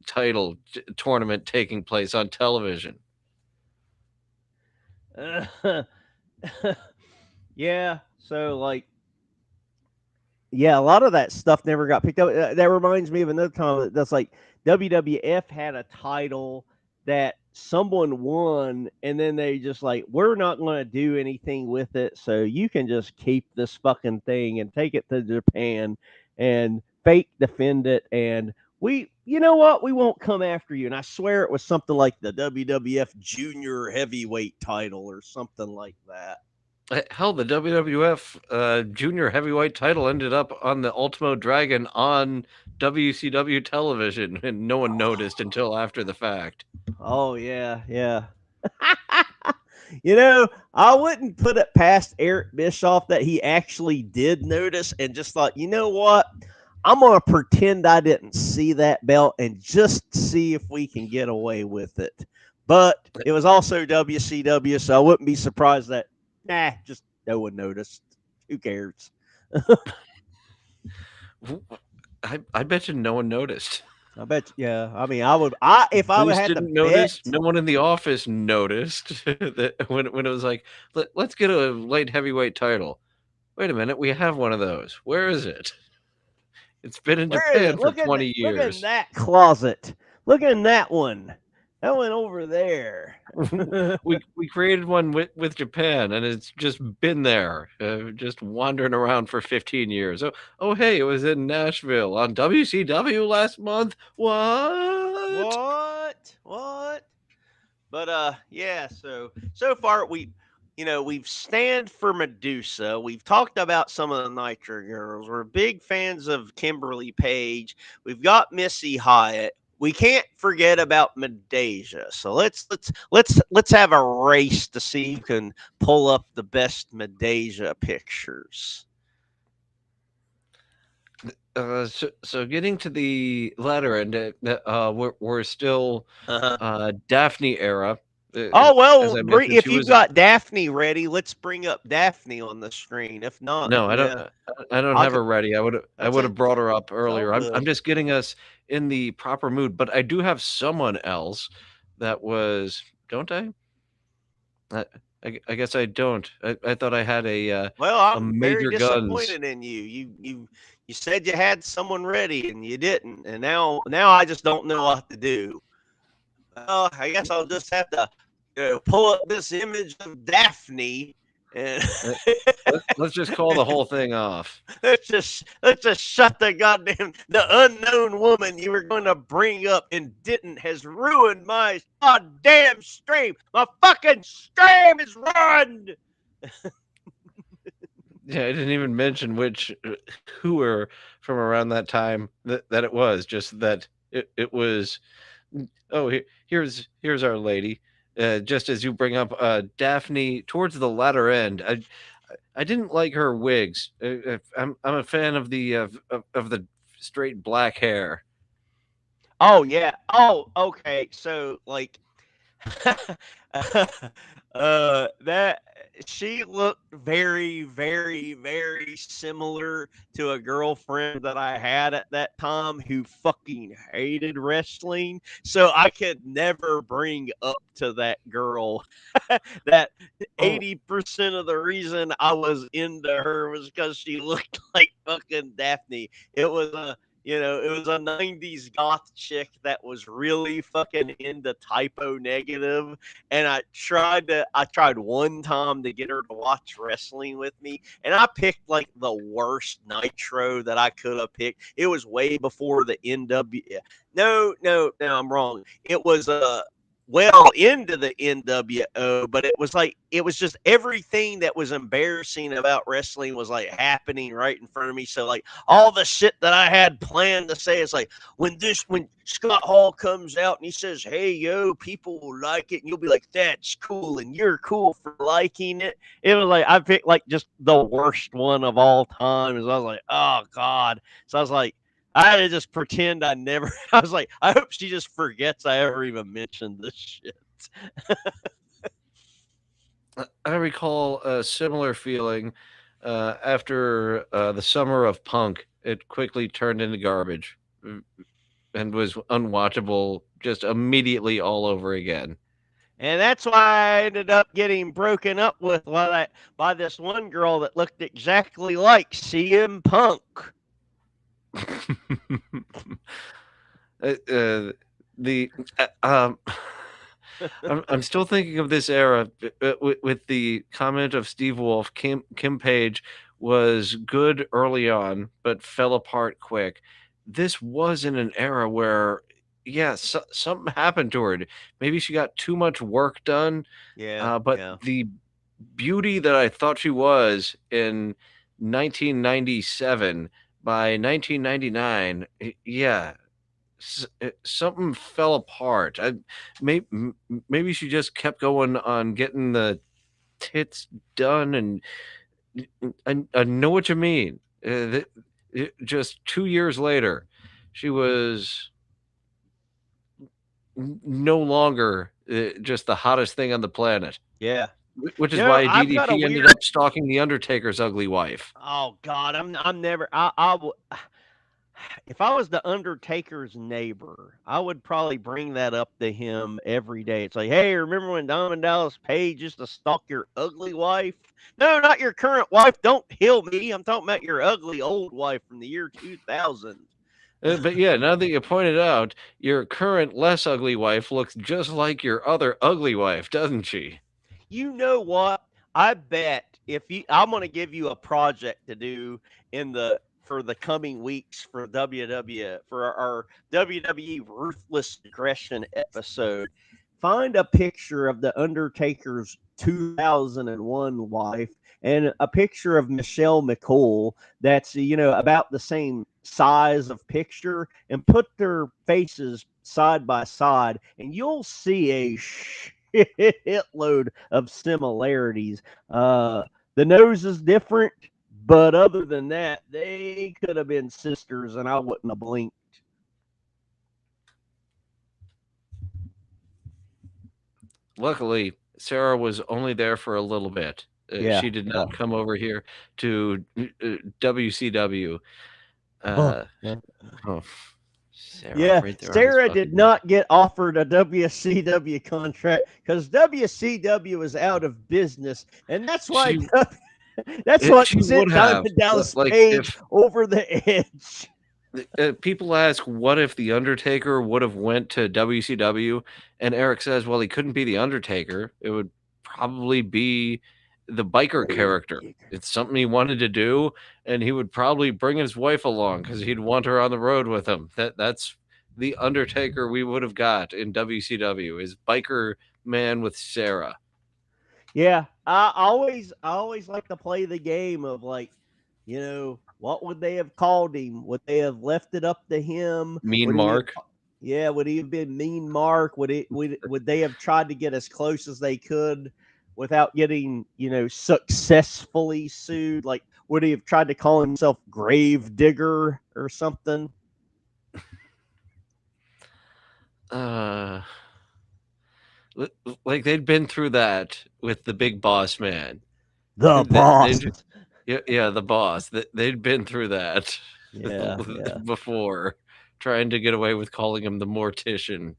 title tournament taking place on television. Yeah, so like, yeah, a lot of that stuff never got picked up. That reminds me of another time that's like WWF had a title that someone won, and then they just like, we're not going to do anything with it, so you can just keep this fucking thing and take it to Japan and fake defend it, and you know what, we won't come after you. And I swear it was something like the WWF Junior Heavyweight title or something like that. Hell, the WWF Junior Heavyweight title ended up on the Ultimo Dragon on WCW television, and no one noticed until after the fact. Oh yeah, yeah. You know, I wouldn't put it past Eric Bischoff that he actually did notice and just thought, you know what? I'm going to pretend I didn't see that belt and just see if we can get away with it. But it was also WCW, so I wouldn't be surprised that, just no one noticed. Who cares? I bet you no one noticed. I bet, yeah. I mean, if I would Bruce have had to didn't notice. bet. No one in the office noticed that when it was like, let's get a light heavyweight title. Wait a minute, we have one of those. Where is it? It's been in Where is Japan it? for 20 Look in years. that closet. Look in that one. That one over there. we created one with Japan, and it's just been there, just wandering around for 15 years. Oh, hey, it was in Nashville on WCW last month. What? What? But yeah, so far we've stand for Medusa. We've talked about some of the Nitro girls. We're big fans of Kimberly Page. We've got Missy Hyatt. We can't forget about Medeja. So let's have a race to see who can pull up the best Medeja pictures. So getting to the latter end, we're still Daphne era. Oh As well, I mentioned, if she you've was got Daphne ready, let's bring up Daphne on the screen. If not, no, yeah, I don't I have could, her ready. I would that's have it. brought her up It's all earlier. I'm good. just getting us in the proper mood, but I do have someone else that was, don't I? I guess I don't. I thought I had Well, a I'm very major guns. disappointed in you. You said you had someone ready and you didn't, and now I just don't know what to do. Well, I guess I'll just have to pull up this image of Daphne and Let's just call the whole thing off. let's just shut the unknown woman you were going to bring up and didn't has ruined my goddamn stream. My fucking stream is ruined. Yeah, I didn't even mention who were from around that time that it was. Just that it was. Oh, here's our lady. Just as you bring up Daphne towards the latter end, I didn't like her wigs. I'm a fan of the straight black hair. Oh yeah. Oh, okay. So like that she looked very, very, very similar to a girlfriend that I had at that time who fucking hated wrestling. So I could never bring up to that girl that Oh, 80% of the reason I was into her was because she looked like fucking Daphne. It was a 90s goth chick that was really fucking into Typo Negative. And I tried one time to get her to watch wrestling with me. And I picked like the worst Nitro that I could have picked. It was way before the NW. No, I'm wrong. It was well into the NWO, but it was just everything that was embarrassing about wrestling was like happening right in front of me. So like all the shit that I had planned to say is like when Scott Hall comes out and he says, "Hey yo, people will like it," and you'll be like, "That's cool," and you're cool for liking it. It was like I picked like just the worst one of all time. I was like, oh god. So I was like, I had to just pretend I never. I was like, I hope she just forgets I ever even mentioned this shit. I recall a similar feeling after the summer of Punk. It quickly turned into garbage and was unwatchable just immediately all over again. And that's why I ended up getting broken up with by this one girl that looked exactly like CM Punk. The I'm still thinking of this era with the comment of Steve Wolf. Kim Page was good early on, but fell apart quick. This was in an era where, yeah, something happened to her. Maybe she got too much work done. Yeah, But yeah. the beauty that I thought she was in 1997, by 1999, yeah, something fell apart. Maybe she just kept going on getting the tits done, and I know what you mean. Just 2 years later, she was no longer just the hottest thing on the planet. Yeah. Which is why I've got a DDP ended weird. up stalking the Undertaker's ugly wife. Oh God, I'm never. If I was the Undertaker's neighbor, I would probably bring that up to him every day. It's like, hey, remember when Diamond Dallas Page used to stalk your ugly wife? No, not your current wife. Don't heal me. I'm talking about your ugly old wife from the year 2000. But yeah, now that you pointed out, your current less ugly wife looks just like your other ugly wife, doesn't she? You know what? I bet I'm going to give you a project to do for the coming weeks for for our WWE Ruthless Aggression episode. Find a picture of the Undertaker's 2001 wife and a picture of Michelle McCool that's about the same size of picture, and put their faces side by side, and you'll see a shitload of similarities. The nose is different, but other than that, they could have been sisters, and I wouldn't have blinked. Luckily, Sarah was only there for a little bit. Yeah, She did not come over here to WCW. yeah. Oh, Sarah, Yeah, right there on his Sarah fucking did not get offered a WCW contract because WCW is out of business, and that's why She that's what she sent would have, Diamond Dallas like, Page over the edge. people ask what if the Undertaker would have went to WCW, and Eric says, well, he couldn't be the Undertaker. It would probably be the biker character. It's something he wanted to do, and he would probably bring his wife along because he'd want her on the road with him. That's the Undertaker we would have got in WCW, is biker man with Sarah. Yeah, I always like to play the game of like, what would they have called him? Would they have left it up to him? Mean Would he have, Mark. yeah, would he have been Mean Mark? Would they have tried to get as close as they could without getting, successfully sued? Like, would he have tried to call himself Grave Digger or something? Uh like they'd been through that with the big boss man. The boss. Yeah, the boss. They'd been through that Yeah. before, trying to get away with calling him the mortician.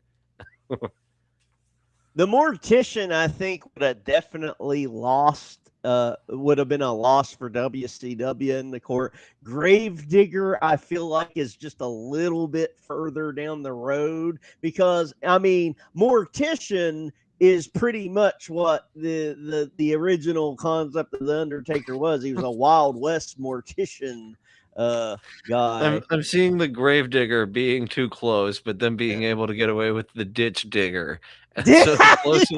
The Mortician, I think, would have definitely lost would have been a loss for WCW in the court. Gravedigger, I feel like, is just a little bit further down the road because I mean, Mortician is pretty much what the original concept of the Undertaker was. He was a Wild West mortician guy. I'm seeing the Gravedigger being too close, but then being able to get away with the Ditch Digger. And so the closest.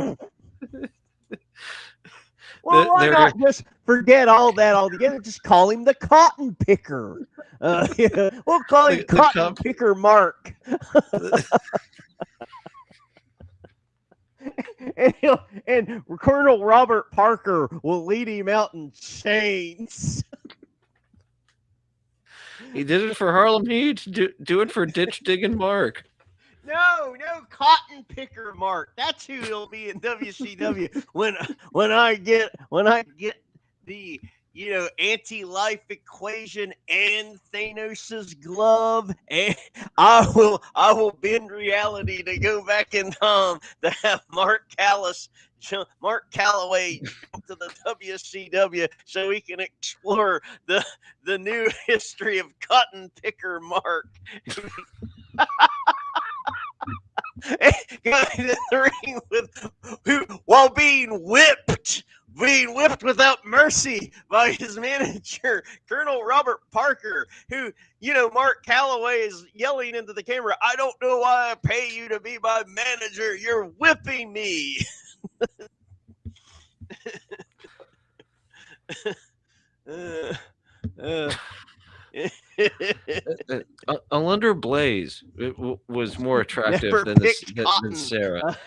Well, why not just forget all that altogether? Just call him the Cotton Picker. We'll call him Cotton Picker Mark. and Colonel Robert Parker will lead him out in chains. He did it for Harlem Heat. Do it for Ditch Digging Mark. No, Cotton Picker Mark. That's who he'll be in WCW when I get the anti-life equation and Thanos's glove, and I will bend reality to go back in time to have Mark Calloway jump to the WCW so he can explore the new history of Cotton Picker Mark. Going to the ring while being whipped without mercy by his manager, Colonel Robert Parker, who, Mark Calloway is yelling into the camera, "I don't know why I pay you to be my manager. You're whipping me." Alundra Blaze was more attractive than Sarah.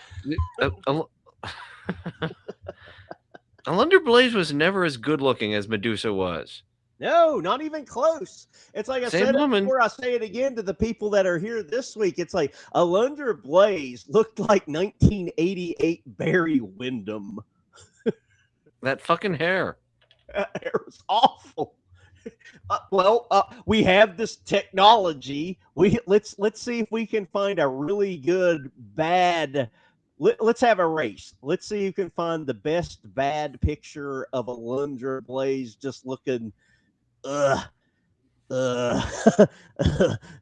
Alundra Blaze was never as good looking as Medusa was. No, not even close. It's like I said before, I say it again to the people that are here this week. It's like Alundra Blaze looked like 1988 Barry Windham. That fucking hair. It was awful. We have this technology. Let's see if we can find a really good bad. Let's have a race. Let's see who can find the best bad picture of Alundra Blaze just looking.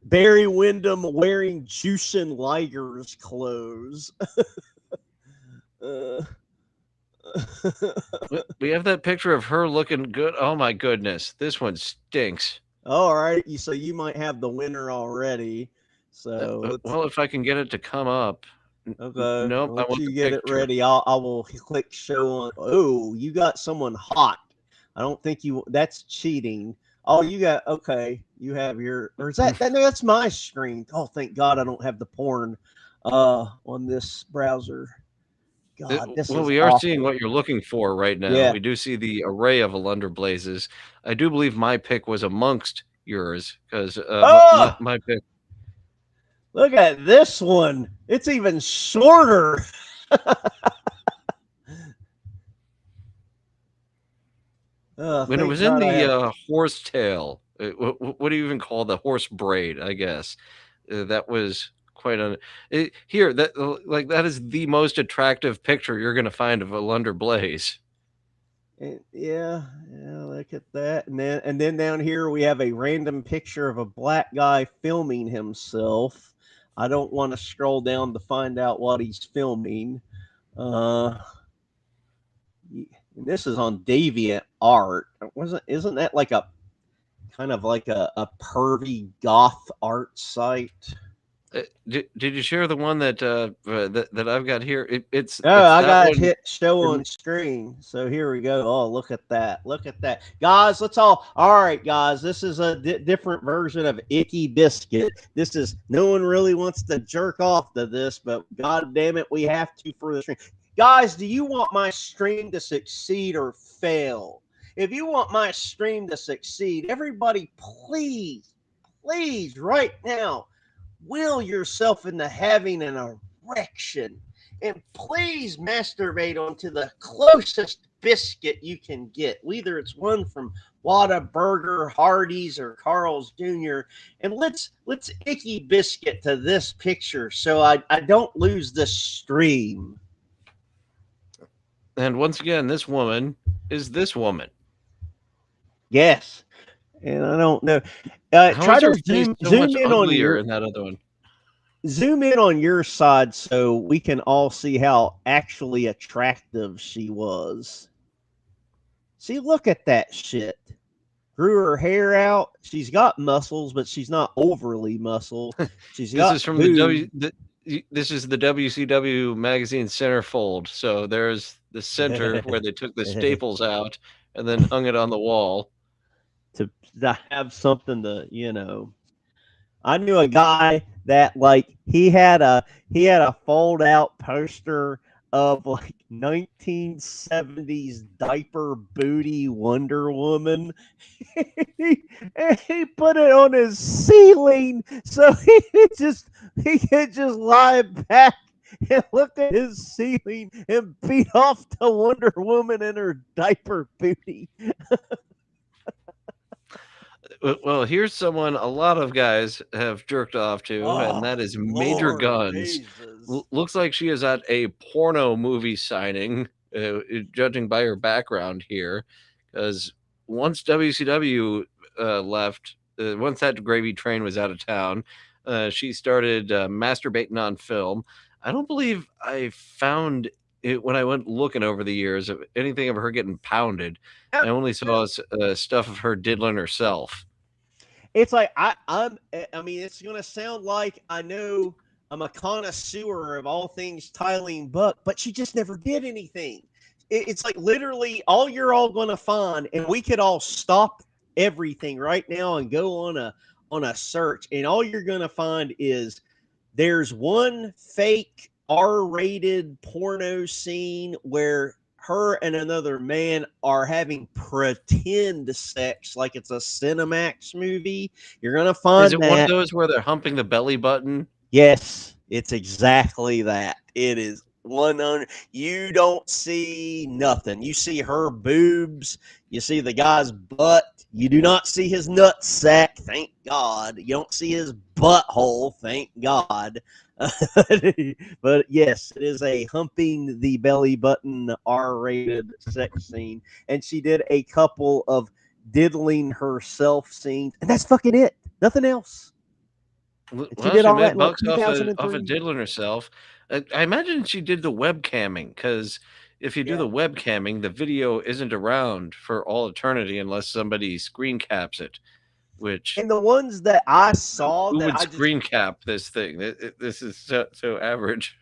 Barry Windham wearing Jushin Liger's clothes. We have that picture of her looking good. Oh my goodness, this one stinks. All right, so you might have the winner already. So if I can get it to come up. Okay. Nope. Once you get it ready, I will click show on. Oh, you got someone hot. I don't think that's cheating. Oh, you got, okay. You have your, or is that no, that's my screen. Oh, thank God I don't have the porn on this browser. God, we are seeing what you're looking for right now. Yeah. We do see the array of Alundra Blazes. I do believe my pick was amongst yours because my pick. Look at this one. It's even shorter. When it was in the horse tail, what do you even call the horse braid? I guess that was quite here. That is the most attractive picture you're going to find of Alundra Blaze. Yeah, look at that. And then down here we have a random picture of a black guy filming himself. I don't want to scroll down to find out what he's filming. This is on Deviant Art. Isn't that like a kind of like a pervy goth art site? Did you share the one that I've got here? It's I got to hit show on screen. So here we go. Oh, look at that. Look at that. Guys, all right, guys. This is a different version of Icky Biscuit. This is, no one really wants to jerk off to this, but God damn it, we have to for the stream. Guys, do you want my stream to succeed or fail? If you want my stream to succeed, everybody, please, right now, will yourself into having an erection, and please masturbate onto the closest biscuit you can get, whether it's one from Whataburger, Hardee's, or Carl's Jr. And let's Icky Biscuit to this picture so I don't lose the stream. And once again, this woman is this woman. Yes, and I don't know. How Try is her to face so much zoom in on uglier your in that other one? zoom in on your side so we can all see how actually attractive she was. See, look at that shit. Grew her hair out. She's got muscles, but she's not overly muscle. She's This got is from boobs. this is the WCW magazine centerfold. So there's the center where they took the staples out and then hung it on the wall. to have something to, you know. I knew a guy that like he had a fold out poster of like 1970s diaper booty Wonder Woman. And he put it on his ceiling so he could just lie back and look at his ceiling and beat off the Wonder Woman in her diaper booty. Well, here's someone a lot of guys have jerked off to, and that is Major Lord Guns. Jesus. Looks like she is at a porno movie signing, judging by her background here, because once WCW left, once that gravy train was out of town, she started masturbating on film. I don't believe I found it when I went looking over the years of anything of her getting pounded. I only saw stuff of her diddling herself. It's like I mean, it's gonna sound like I know I'm a connoisseur of all things Tylene Buck, but she just never did anything. It's like literally all you're all gonna find, and we could all stop everything right now and go on a search, and all you're gonna find is there's one fake R-rated porno scene where her and another man are having pretend sex like it's a Cinemax movie. You're gonna Is find it one of that. those where they're humping the belly button? Yes, it's exactly that. It is 100. You don't see nothing. You see her boobs. You see the guy's butt. You do not see his nut sack. Thank God. You don't see his butthole. Thank God. But yes, it is a humping the belly button R-rated sex scene, and she did a couple of diddling herself scenes, and that's fucking it. Nothing else. Well, She did she all that made in like bucks off of 2003. diddling herself. I imagine she did the webcamming because if you do Yeah. the webcamming, the video isn't around for all eternity unless somebody screen caps it. Which And the ones that I saw who that would I just screen cap this thing? This is so average.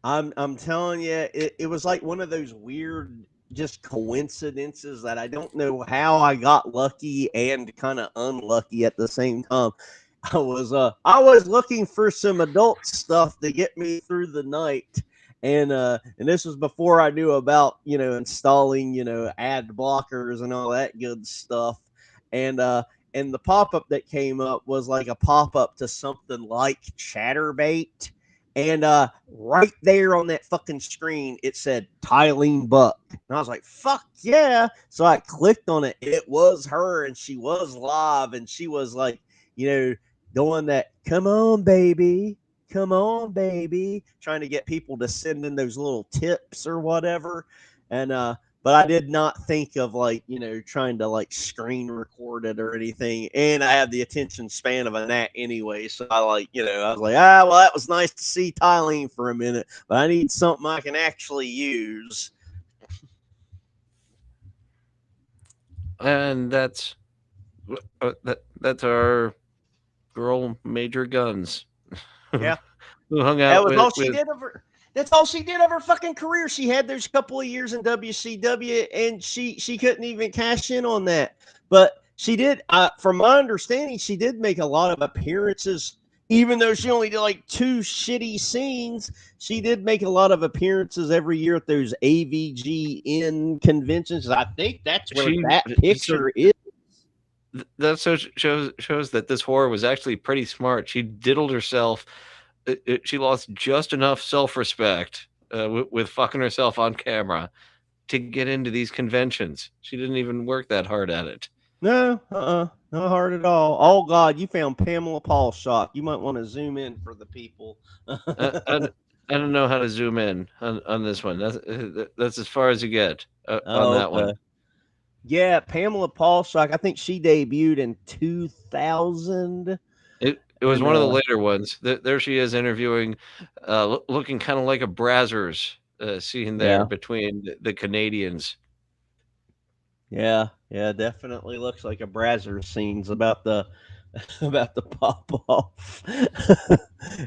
I'm telling you, it was like one of those weird just coincidences that I don't know how I got lucky and kind of unlucky at the same time. I was looking for some adult stuff to get me through the night. And this was before I knew about, installing, ad blockers and all that good stuff. And the pop-up that came up was like a pop-up to something like Chatterbait, and right there on that fucking screen, it said Tylene Buck. And I was like, fuck yeah. So I clicked on it. It was her, and she was live, and she was like, doing that, come on, baby. Come on, baby. Trying to get people to send in those little tips or whatever. And but I did not think of like, trying to like screen record it or anything. And I have the attention span of a gnat anyway. So I I was like, well, that was nice to see Tylene for a minute, but I need something I can actually use. And that's our girl Major Guns. Yeah. Who hung That out was all she with did of her. That's all she did of her fucking career. She had those couple of years in WCW, and she couldn't even cash in on that. But she did, from my understanding, she did make a lot of appearances. Even though she only did like two shitty scenes, she did make a lot of appearances every year at those AVGN conventions. I think that's where she that so picture is. that shows that this whore was actually pretty smart. She diddled herself. She lost just enough self-respect with fucking herself on camera to get into these conventions. She didn't even work that hard at it. No, not hard at all. Oh God, you found Pamela Paul shock. You might want to zoom in for the people. I don't know how to zoom in on this one. That's as far as you get on Oh, that one. okay. Yeah, Pamela Paulsock. I think she debuted in 2000. It was And one of the later ones. There she is interviewing, looking kind of like a Brazzers scene there yeah, between the Canadians. yeah, definitely looks like a Brazzers scenes about the about the pop off.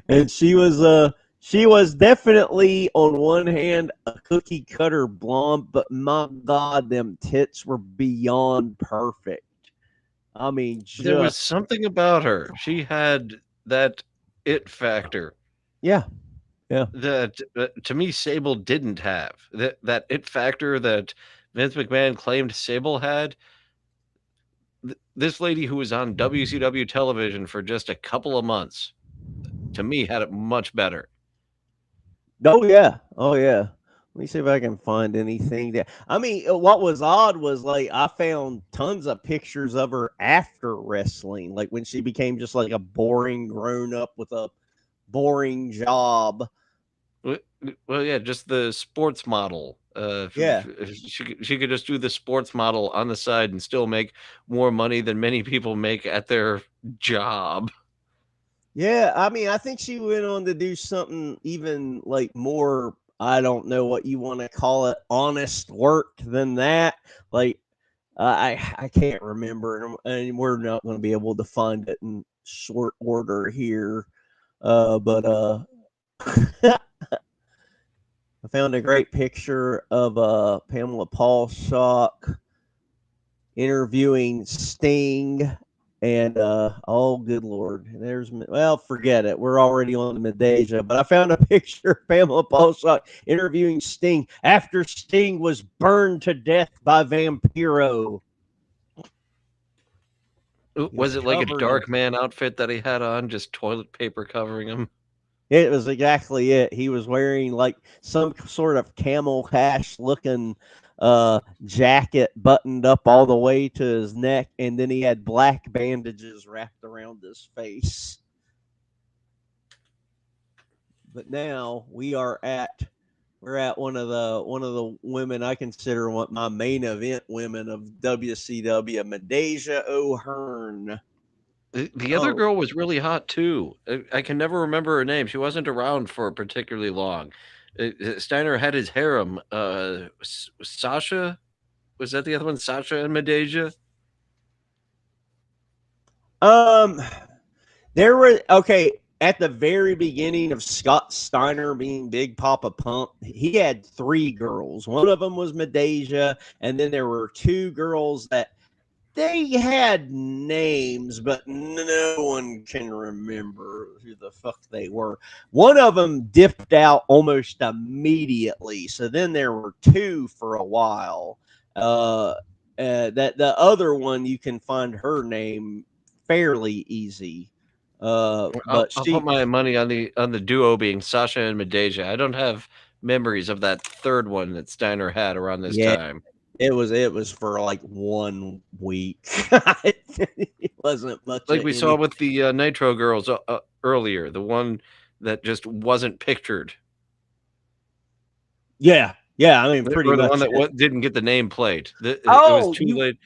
And she was definitely on one hand a cookie cutter blonde, but my God, them tits were beyond perfect. I mean, There was just something about her. She had that it factor yeah, yeah. that to me Sable didn't have. That it factor that Vince McMahon claimed Sable had. This lady who was on WCW television for just a couple of months, to me, had it much better. Oh yeah. Oh yeah. Let me see if I can find anything that I mean, what was odd was like I found tons of pictures of her after wrestling, like when she became just like a boring grown up with a boring job. Well, yeah, just the sports model. Yeah. If she could just do the sports model on the side and still make more money than many people make at their job. Yeah, I mean, I think she went on to do something even like more, I don't know what you want to call it, honest work than that. Like I can't remember, and we're not going to be able to find it in short order here. But I found a great picture of Pamela Paulsock interviewing Sting, and oh, good Lord, forget it. We're already on the Medeja, but I found a picture of Pamela Paulsock interviewing Sting after Sting was burned to death by Vampiro. He was Was it like a covered in dark man outfit that he had on, just toilet paper covering him? It was exactly it. He was wearing like some sort of camel hash looking jacket buttoned up all the way to his neck, and then he had black bandages wrapped around his face. But now we're at one of the women I consider one my main event women of WCW, Medeja O'Hearn. The other Oh, girl was really hot too. I can never remember her name. She wasn't around for particularly long. Steiner had his harem. Sasha, was that the other one? Sasha and Medeja. um, there were okay at the very beginning of Scott Steiner being Big Papa Pump. He had three girls. One of them was Medeja, and then there were two girls that they had names, but no one can remember who the fuck they were. One of them dipped out almost immediately, so then there were two for a while. That the other one you can find her name fairly easy. But I'll put she, my money on the duo being Sasha and Medeja. I don't have memories of that third one that Steiner had around this yeah, time. it was for like 1 week. It wasn't much Like of we saw any. with the Nitro girls earlier, the one that just wasn't pictured, Yeah, I mean, pretty or the one much. that didn't get the nameplate. It was Oh, too late.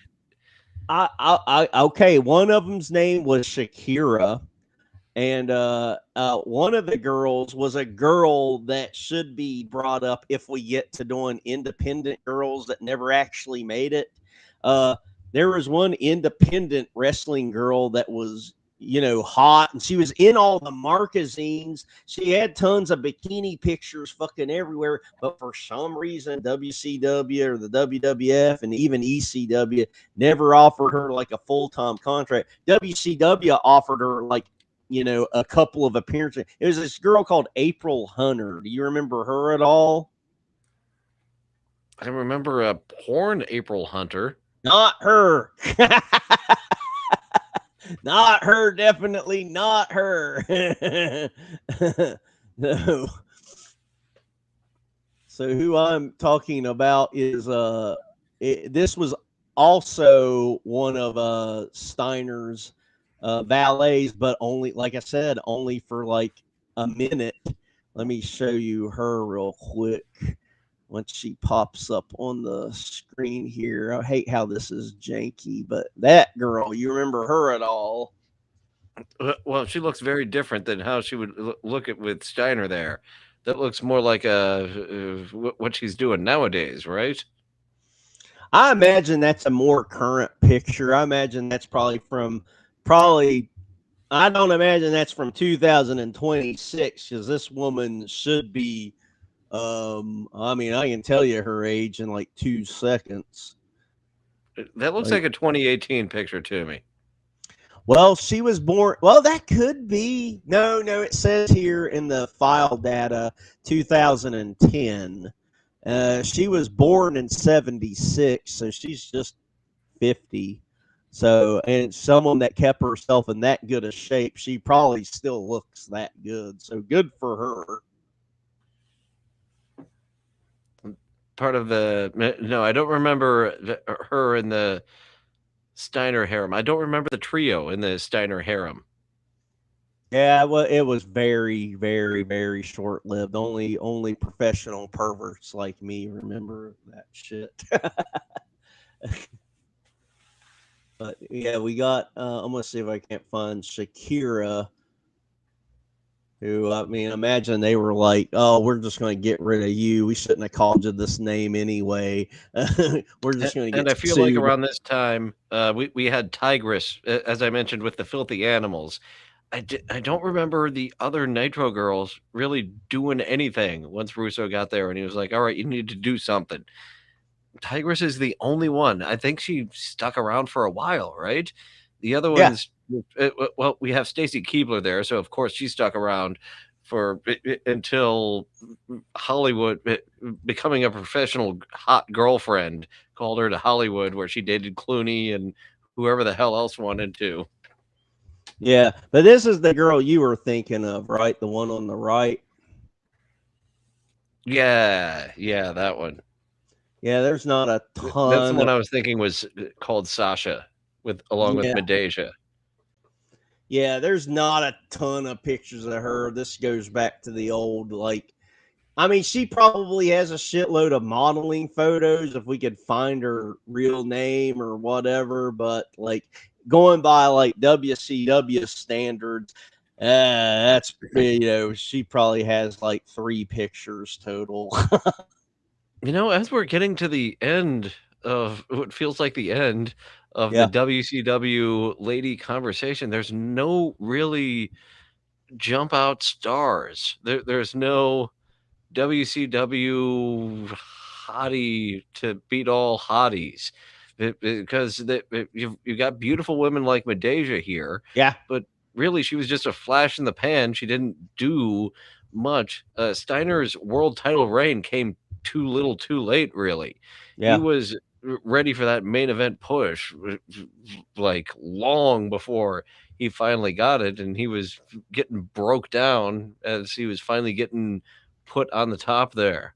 okay. One of them's name was Shakira, and one of the girls was a girl that should be brought up if we get to doing independent girls that never actually made it. Uh, there was one independent wrestling girl that was, hot, and she was in all the magazines. She had tons of bikini pictures fucking everywhere, but for some reason, WCW or the WWF and even ECW never offered her like a full-time contract. WCW offered her like, a couple of appearances. It was this girl called April Hunter. Do you remember her at all? I remember a porn April Hunter. Not her. Not her. Definitely not her. No. So who I'm talking about is this was also one of Steiner's valets, but only, like I said, only for like a minute. Let me show you her real quick once she pops up on the screen here. I hate how this is janky, but that girl, you remember her at all? Well, she looks very different than how she would look at with Steiner there. That looks more like what she's doing nowadays, right? I imagine that's a more current picture. I imagine that's probably I don't imagine that's from 2026 because this woman should be I mean, I can tell you her age in like 2 seconds. That looks like a 2018 picture to me. Well, she was born. Well, that could be. No, it says here in the file data 2010. She was born in 76, so she's just 50. So, and someone that kept herself in that good a shape, she probably still looks that good. So, good for her. Part of no, I don't remember her in the Steiner harem. I don't remember the trio in the Steiner harem. Yeah, well, it was very, very, very short lived. Only professional perverts like me remember that shit. But yeah, we got. I'm gonna see if I can't find Shakira. Who, I mean, imagine they were like, "Oh, we're just going to get rid of you. We shouldn't have called you this name anyway. We're just going to And get I feel like sued." around this time, we had Tigress, as I mentioned, with the filthy animals. I don't remember the other Nitro girls really doing anything once Russo got there and he was like, all right, you need to do something. Tigress is the only one. I think she stuck around for a while, right? The other Yeah, ones, well, we have Stacy Keebler there, so of course she stuck around for until Hollywood becoming a professional hot girlfriend called her to Hollywood, where she dated Clooney and whoever the hell else wanted to. yeah. But this is the girl you were thinking of, right? The one on the right. Yeah, that one. Yeah, there's not a That's the ton one of. I was thinking was called Sasha, along with Yeah, Medeja. yeah. There's not a ton of pictures of her. This goes back to the old like. I mean, she probably has a shitload of modeling photos if we could find her real name or whatever. But like going by like WCW standards, that's she probably has like 3 pictures total. As we're getting to the end of what feels like the end of the Yeah, WCW lady conversation, there's no really jump out stars. There's no WCW hottie to beat all hotties because you've got beautiful women like Medeja here, yeah, but really she was just a flash in the pan. She didn't do much. Steiner's world title reign came too little too late, really. He yeah. was ready for that main event push like long before he finally got it, and he was getting broke down as he was finally getting put on the top there.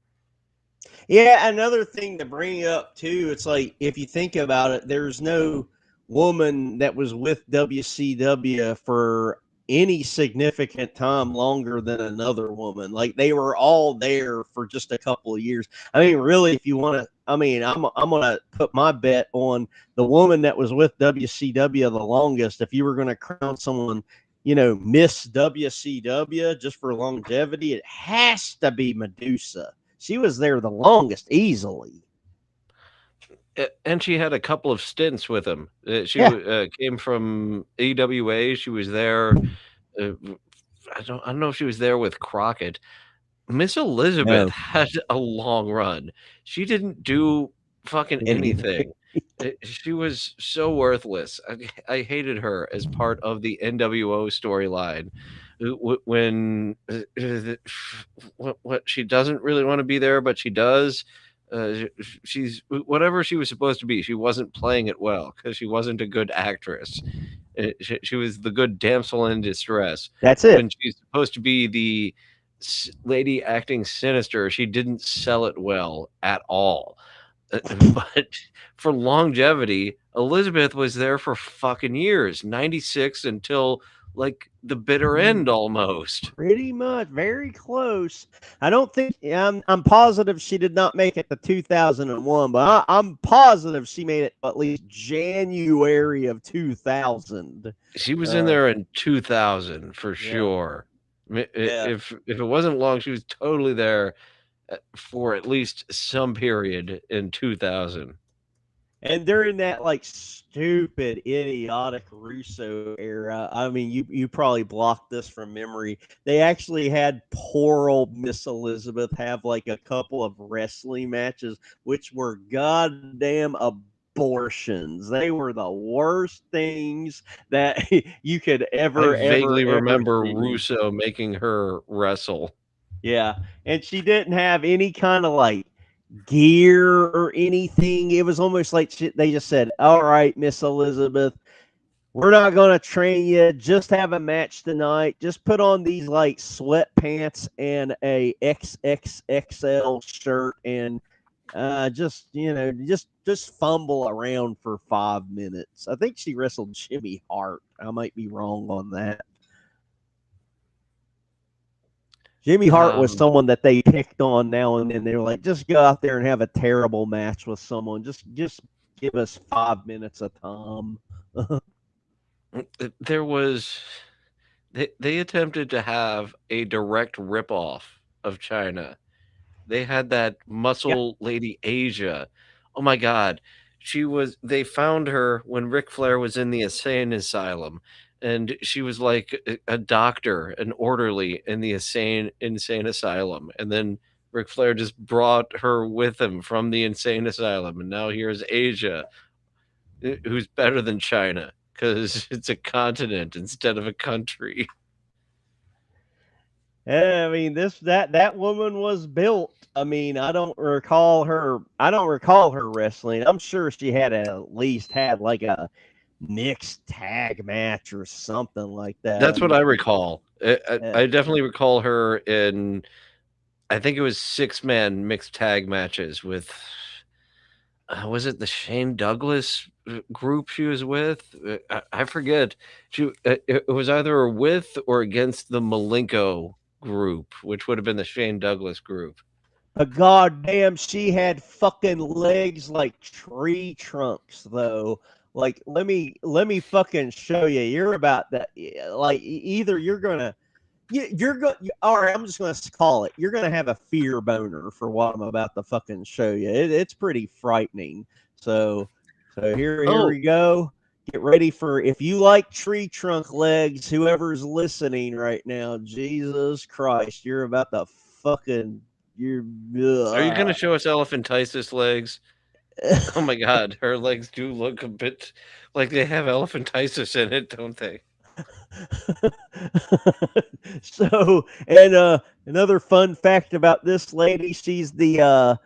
Yeah, another thing to bring up too, it's like if you think about it, there's no woman that was with WCW for any significant time longer than another woman. Like they were all there for just a couple of years. I mean, really, if you want to, I mean, I'm gonna put my bet on the woman that was with WCW the longest. If you were going to crown someone, Miss WCW just for longevity, it has to be Medusa. She was there the longest, easily. And she had a couple of stints with him. She Yeah. came from AWA. She was there. I don't know if she was there with Crockett. Miss Elizabeth No. had a long run. She didn't do fucking anything. She was so worthless. I hated her as part of the NWO storyline. When what she doesn't really want to be there, but she does. She's whatever she was supposed to be. She wasn't playing it well because she wasn't a good actress. She was the good damsel in distress. That's it. When she's supposed to be the lady acting sinister, she didn't sell it well at all. But for longevity, Elizabeth was there for fucking years, 96 until like the bitter end almost. Pretty much, very close. I don't think I'm positive she did not make it to 2001, but I'm positive she made it at least January of 2000. She was in there in 2000 for Yeah. sure. Yeah. If it wasn't long, she was totally there for at least some period in 2000. And during that like stupid, idiotic Russo era, I mean, you probably blocked this from memory. They actually had poor old Miss Elizabeth have like a couple of wrestling matches, which were goddamn abortions. They were the worst things that you could ever, I vaguely ever remember see. Russo making her wrestle. Yeah, and she didn't have any kind of like gear or anything. It was almost like they just said, "All right, Miss Elizabeth, we're not going to train you. Just have a match tonight. Just put on these like sweatpants and a XXXL shirt and just just fumble around for 5 minutes." I think she wrestled Jimmy Hart. I might be wrong on that. Jimmy Hart was someone that they picked on now and then. They were like, just go out there and have a terrible match with someone. Just give us 5 minutes of time. There was they attempted to have a direct ripoff of China. They had that muscle lady Asia. Oh my God. They found her when Ric Flair was in the insane asylum. And she was like a doctor, an orderly in the insane asylum. And then Ric Flair just brought her with him from the insane asylum. And now here's Asia, who's better than China because it's a continent instead of a country. Yeah, I mean that woman was built. I mean, I don't recall her wrestling. I'm sure she had at least had like a mixed tag match or something like that. That's what I recall. I Yeah. definitely recall her in, I think it was 6-man mixed tag matches with, was it the Shane Douglas group she was with? I forget. It was either with or against the Malenko group, which would have been the Shane Douglas group. But goddamn, she had fucking legs like tree trunks, though. Like, let me fucking show you. You're about that. Like, either you're gonna, you're going. All right, I'm just gonna call it. You're gonna have a fear boner for what I'm about to fucking show you. It's pretty frightening. So here we go. Get ready for, if you like tree trunk legs, whoever's listening right now, Jesus Christ, you're about to fucking. Are you going to show us elephantiasis legs? Oh my God, her legs do look a bit like they have elephantiasis in it, don't they? So, and another fun fact about this lady, she's the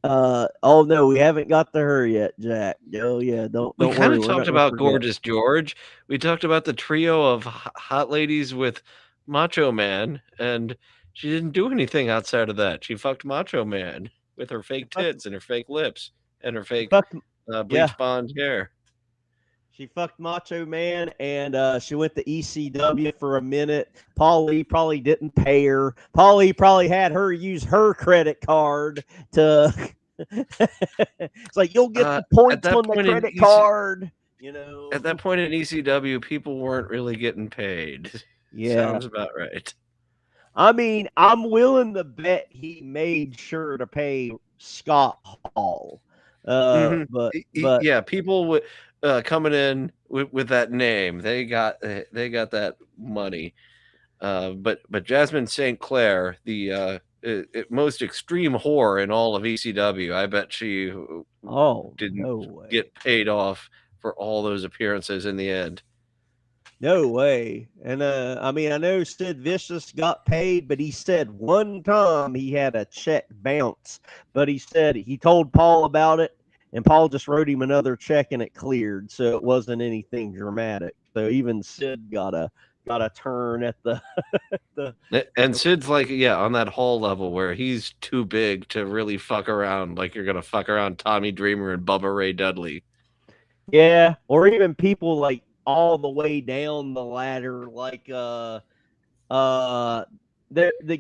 oh no, we haven't got to her yet, Jack. Oh yeah, don't We worry. kind of We're talked not gonna about forget. Gorgeous George. We talked about the trio of hot ladies with Macho Man, and she didn't do anything outside of that. She fucked Macho Man with her fake tits and her fake lips and her fake bleach blonde hair. She fucked Macho Man, and she went to ECW for a minute. Paul Lee probably didn't pay her. Paul Lee probably had her use her credit card to. It's like, you'll get the points on the credit card. You know, at that point in ECW, people weren't really getting paid. Yeah, sounds about right. I mean, I'm willing to bet he made sure to pay Scott Hall. But yeah, people coming in with that name, they got that money. But Jasmine St. Clair, the most extreme whore in all of ECW, I bet she didn't get paid off for all those appearances in the end. No way. And I mean, I know Sid Vicious got paid, but he said one time he had a check bounce, but he said he told Paul about it, and Paul just wrote him another check and it cleared, so it wasn't anything dramatic. So even Sid got a turn at the and Sid's like, yeah, on that Hall level where he's too big to really fuck around, like you're gonna fuck around Tommy Dreamer and Bubba Ray Dudley. Yeah, or even people like all the way down the ladder, like the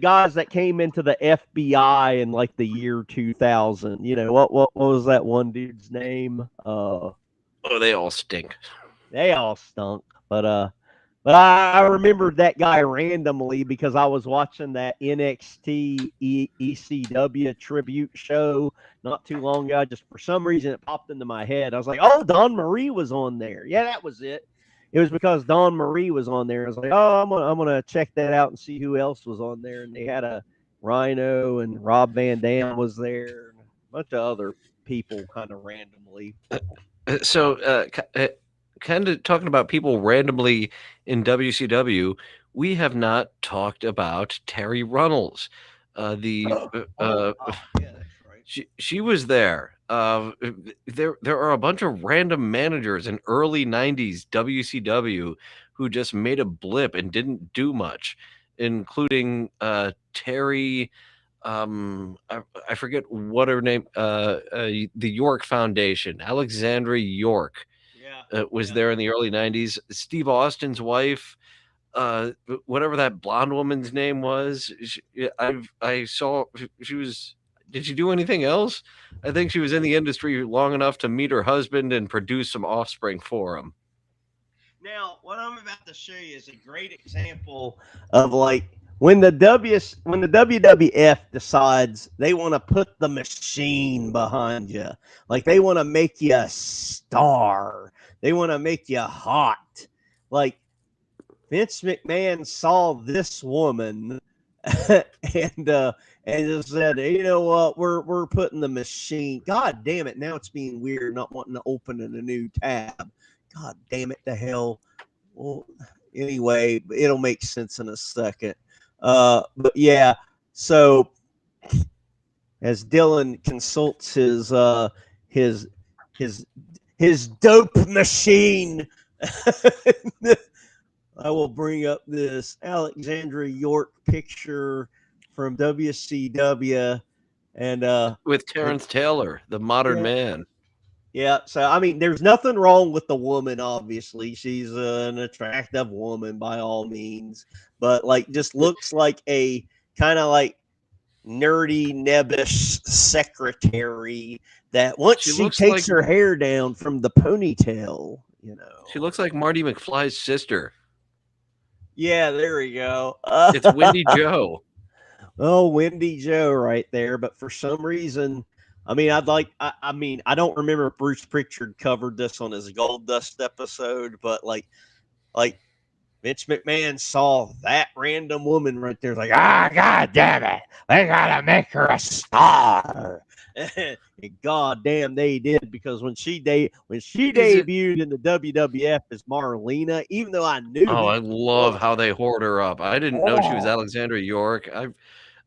guys that came into the FBI in like the year 2000. You know what was that one dude's name? Oh, they all stink. They all stunk, but I remembered that guy randomly because I was watching that NXT ECW tribute show not too long ago. Just for some reason, it popped into my head. I was like, "Oh, Dawn Marie was on there." Yeah, that was it. It was because Dawn Marie was on there. I was like, "Oh, I'm gonna check that out and see who else was on there." And they had a Rhino and Rob Van Dam was there, and a bunch of other people kind of randomly. So, kind of talking about people randomly in WCW, we have not talked about Terry Runnels. Yeah, that's right. She was there. There are a bunch of random managers in early '90s WCW who just made a blip and didn't do much, including Terry. I forget what her name. The York Foundation, Alexandra York, was there in the early '90s. Steve Austin's wife, whatever that blonde woman's name was, I saw she was. Did she do anything else? I think she was in the industry long enough to meet her husband and produce some offspring for him. Now, what I'm about to show you is a great example of like when the WWF decides they want to put the machine behind you, like they want to make you a star, they want to make you hot. Like Vince McMahon saw this woman and just said, you know what, we're putting the machine. God damn it! Now it's being weird, not wanting to open in a new tab. God damn it to hell. Well, anyway, it'll make sense in a second. But yeah, so as Dylan consults his dope machine, I will bring up this Alexandra York picture from WCW and With Terrence Taylor, the modern man. yeah, so I mean, there's nothing wrong with the woman. Obviously, she's an attractive woman by all means, but like, just looks like a kind of like nerdy, nebbish secretary that once she takes her hair down from the ponytail, you know, she looks like Marty McFly's sister. Yeah, there we go. It's Wendy Joe. Oh, Wendy Joe right there. But for some reason, I mean, I don't remember if Bruce Pritchard covered this on his Gold Dust episode, but like Vince McMahon saw that random woman right there. Like, God damn it, they gotta make her a star. And God damn, they did, because when she debuted in the WWF as Marlena, even though I knew. Oh, I love how they hoard her up. I didn't know she was Alexandra York. I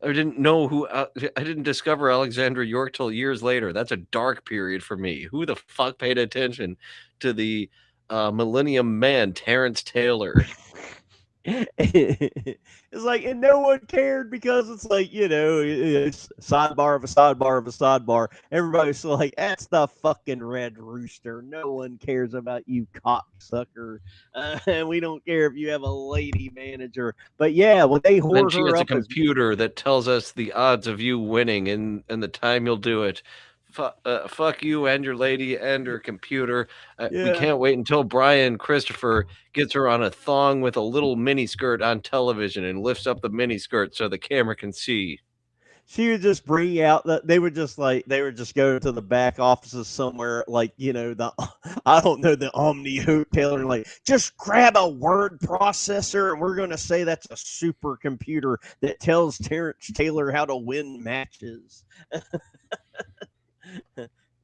didn't know who. I didn't discover Alexandra York till years later. That's a dark period for me. Who the fuck paid attention to the Millennium Man, Terrence Taylor? It's like, and no one cared, because it's like, you know, it's sidebar of a sidebar of a sidebar. Everybody's like, that's the fucking Red Rooster. No one cares about you, cocksucker. And we don't care if you have a lady manager. But yeah, when they hoard Then she her has a up computer that tells us the odds of you winning and the time you'll do it. Fuck you and your lady and her computer. We can't wait until Brian Christopher gets her on a thong with a little mini skirt on television and lifts up the mini skirt so the camera can see. She would just bring out that they would just go to the back offices somewhere, like, you know, I don't know, the Omni Hotel, and like, just grab a word processor and we're going to say that's a supercomputer that tells Terrence Taylor how to win matches.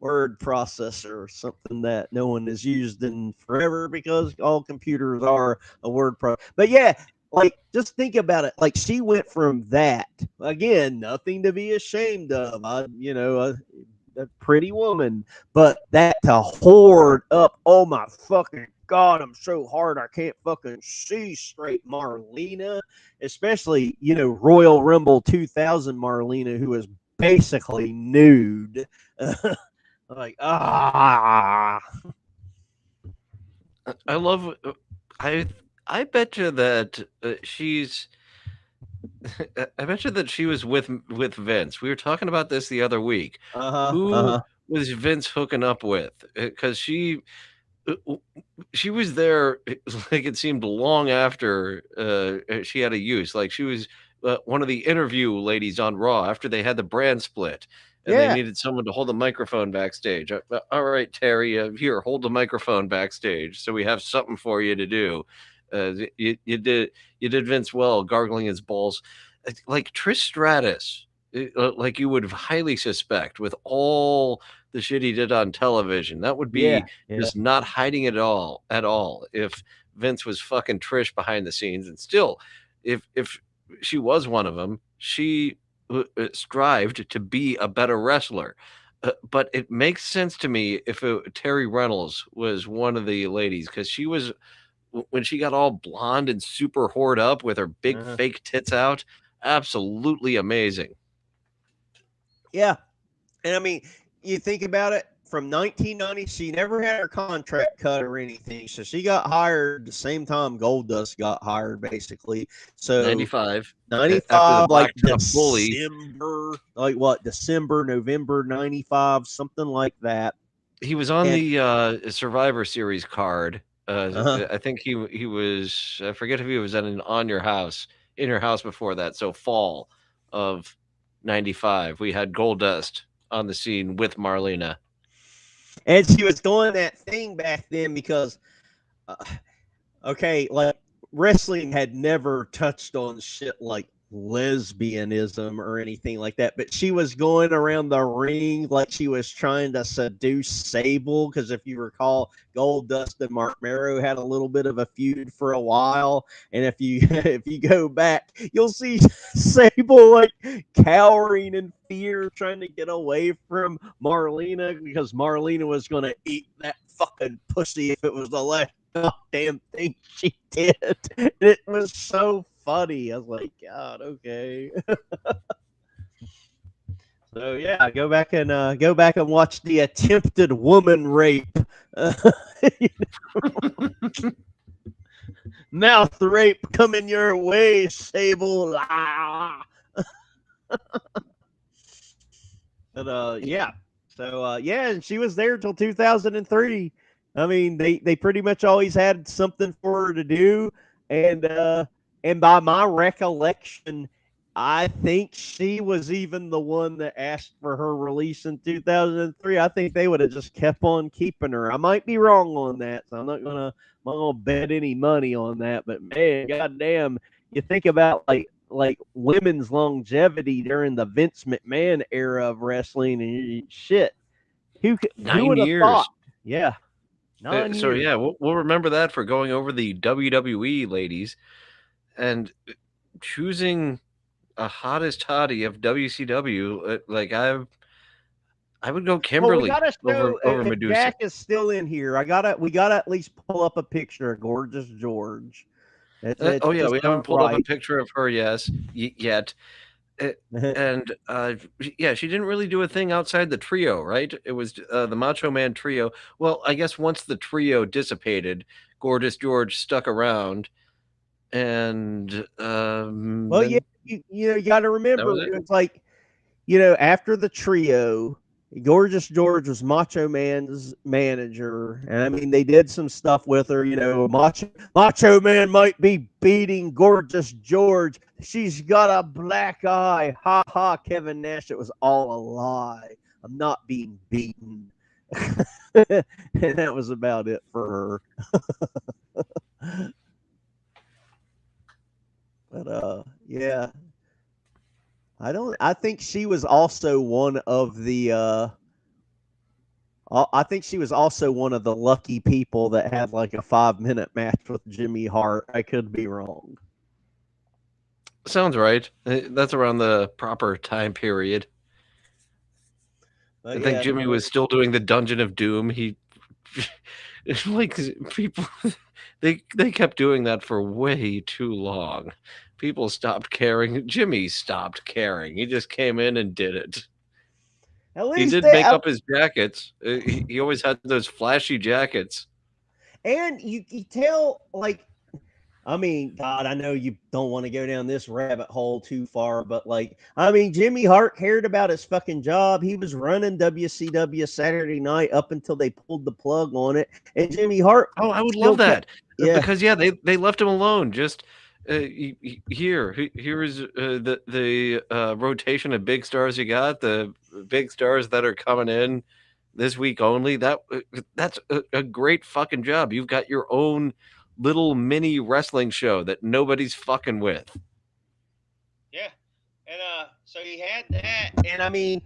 Word processor, something that no one has used in forever, because all computers are a word But yeah, like, just think about it. Like, she went from that, again, nothing to be ashamed of, a pretty woman, but that to hoard up, oh my fucking God, I'm so hard I can't fucking see straight, Marlena, especially, you know, Royal Rumble 2000 Marlena, who is basically nude. Like, I love. I bet you that she's. I bet you that she was with Vince. We were talking about this the other week. Uh-huh. Who Uh-huh. was Vince hooking up with? Because uh, she was there. Like it seemed long after she had a use. Like she was one of the interview ladies on Raw after they had the brand split. And they Yeah. needed someone to hold the microphone backstage. All right, Terry, here, hold the microphone backstage, so we have something for you to do. You did Vince well, gargling his balls, like Trish Stratus, like you would highly suspect with all the shit he did on television. That would Yeah. be Yeah. just not hiding it all at all. If Vince was fucking Trish behind the scenes, and still, if she was one of them, she strived to be a better wrestler. But it makes sense to me if Terry Reynolds was one of the ladies because she was when she got all blonde and super whored up with her big Uh-huh. fake tits out, absolutely amazing. Yeah. And I mean, you think about it from 1990, she never had her contract cut or anything. So she got hired the same time Goldust got hired, basically. So 95 after the 95, like Blacktop Bully. December, like what, December, November 95, something like that. He was on And the Survivor Series card. uh-huh. I think he was. I forget if he was on your house in your house before that. So fall of '95, we had Goldust on the scene with Marlena. And she was doing that thing back then because uh, okay, like wrestling had never touched on shit like lesbianism or anything like that, but she was going around the ring like she was trying to seduce Sable. Because if you recall, Goldust and Mark Marrow had a little bit of a feud for a while, and if you if you go back, you'll see Sable like cowering in fear, trying to get away from Marlena because Marlena was going to eat that fucking pussy if it was the last goddamn thing she did. It was so funny. I was like, God, okay. So yeah, go back and watch the attempted woman rape, mouth rape coming your way, Sable. Ah. But yeah. So yeah, and she was there until 2003. I mean, they pretty much always had something for her to do, and by my recollection, I think she was even the one that asked for her release in 2003. I think they would have just kept on keeping her. I might be wrong on that, so I'm not gonna bet any money on that. But man, goddamn, you think about like women's longevity during the Vince McMahon era of wrestling and shit. Who Nine would have thought? years. Yeah, 9 So years. yeah, we'll remember that for going over the WWE ladies and choosing a hottest hottie of WCW. Like I would go Well, we Kimberly gotta show over if Medusa. Jack is still in here. We gotta at least pull up a picture of Gorgeous George. It's Oh yeah, just we haven't not pulled up a right. picture of her yet. And yeah, she didn't really do a thing outside the trio, right? It was the Macho Man trio. Well, I guess once the trio dissipated, Gorgeous George stuck around, and Well, yeah, then you got to that remember was it. it's like after the trio, Gorgeous George was Macho Man's manager, and I mean they did some stuff with her. Macho Man might be beating Gorgeous George. She's got a black eye. Ha ha, Kevin Nash. It was all a lie. I'm not being beaten. And that was about it for her. But yeah, I think she was also one of the I think she was also one of the lucky people that had like a 5 minute match with Jimmy Hart. I could be wrong. Sounds right. That's around the proper time period. I But think yeah, Jimmy was still doing the Dungeon of Doom. He like people they kept doing that for way too long. People stopped caring. Jimmy stopped caring. He just came in and did it. at He least did make up his jackets. He always had those flashy jackets. And you tell, like, I mean, God, I know you don't want to go down this rabbit hole too far, but like, I mean, Jimmy Hart cared about his fucking job. He was running WCW Saturday Night up until they pulled the plug on it, and Jimmy Hart Oh, I would still love kept, that. yeah, Because yeah, they left him alone. Just here is the rotation of big stars you got, the big stars that are coming in this week only. That's a great fucking job. You've got your own little mini wrestling show that nobody's fucking with. Yeah, and so he had that, and I mean,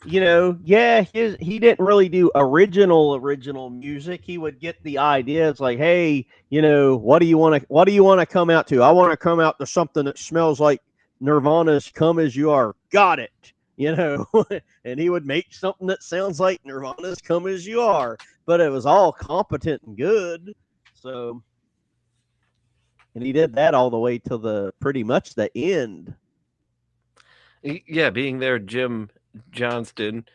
yeah, he didn't really do original music. He would get the ideas like, hey, what do you want to come out to? I want to come out to something that smells like Nirvana's "Come as You Are." Got it. And he would make something that sounds like Nirvana's "Come as You Are," but it was all competent and good. So, and he did that all the way to the pretty much the end. Yeah, being there, Jim Johnston.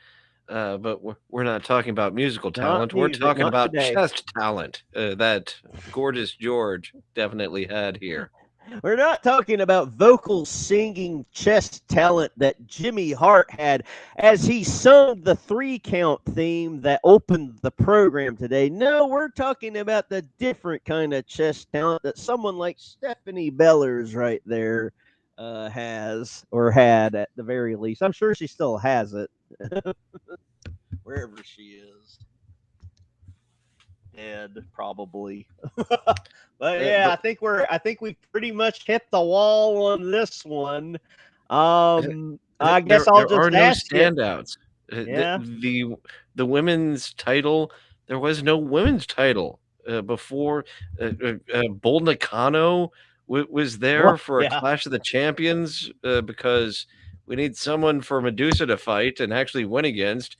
But we're not talking about musical talent. Not We're music, talking not about today. chest talent that Gorgeous George definitely had here. We're not talking about vocal singing chest talent that Jimmy Hart had as he sung the 3 count theme that opened the program today. No, we're talking about the different kind of chest talent that someone like Stephanie Bellers right there has, or had at the very least. I'm sure she still has it wherever she is. Dead, probably. But yeah, But I think we pretty much hit the wall on this one. I guess I'll there are just no ask you. standouts. Yeah. The women's title, there was no women's title before. Bull Nakano was there Well, for a yeah. Clash of the Champions because we need someone for Medusa to fight and actually win against.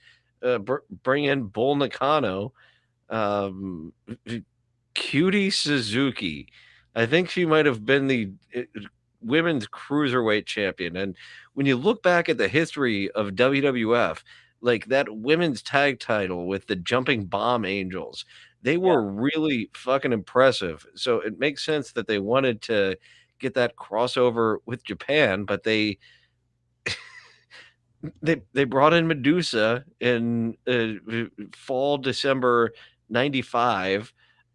Bring in Bull Nakano. Um, Cutie Suzuki. I think she might have been the women's cruiserweight champion. And when you look back at the history of WWF, like that women's tag title with the Jumping Bomb Angels, they Yeah. were really fucking impressive. So it makes sense that they wanted to get that crossover with Japan, but they brought in Medusa in fall December 95.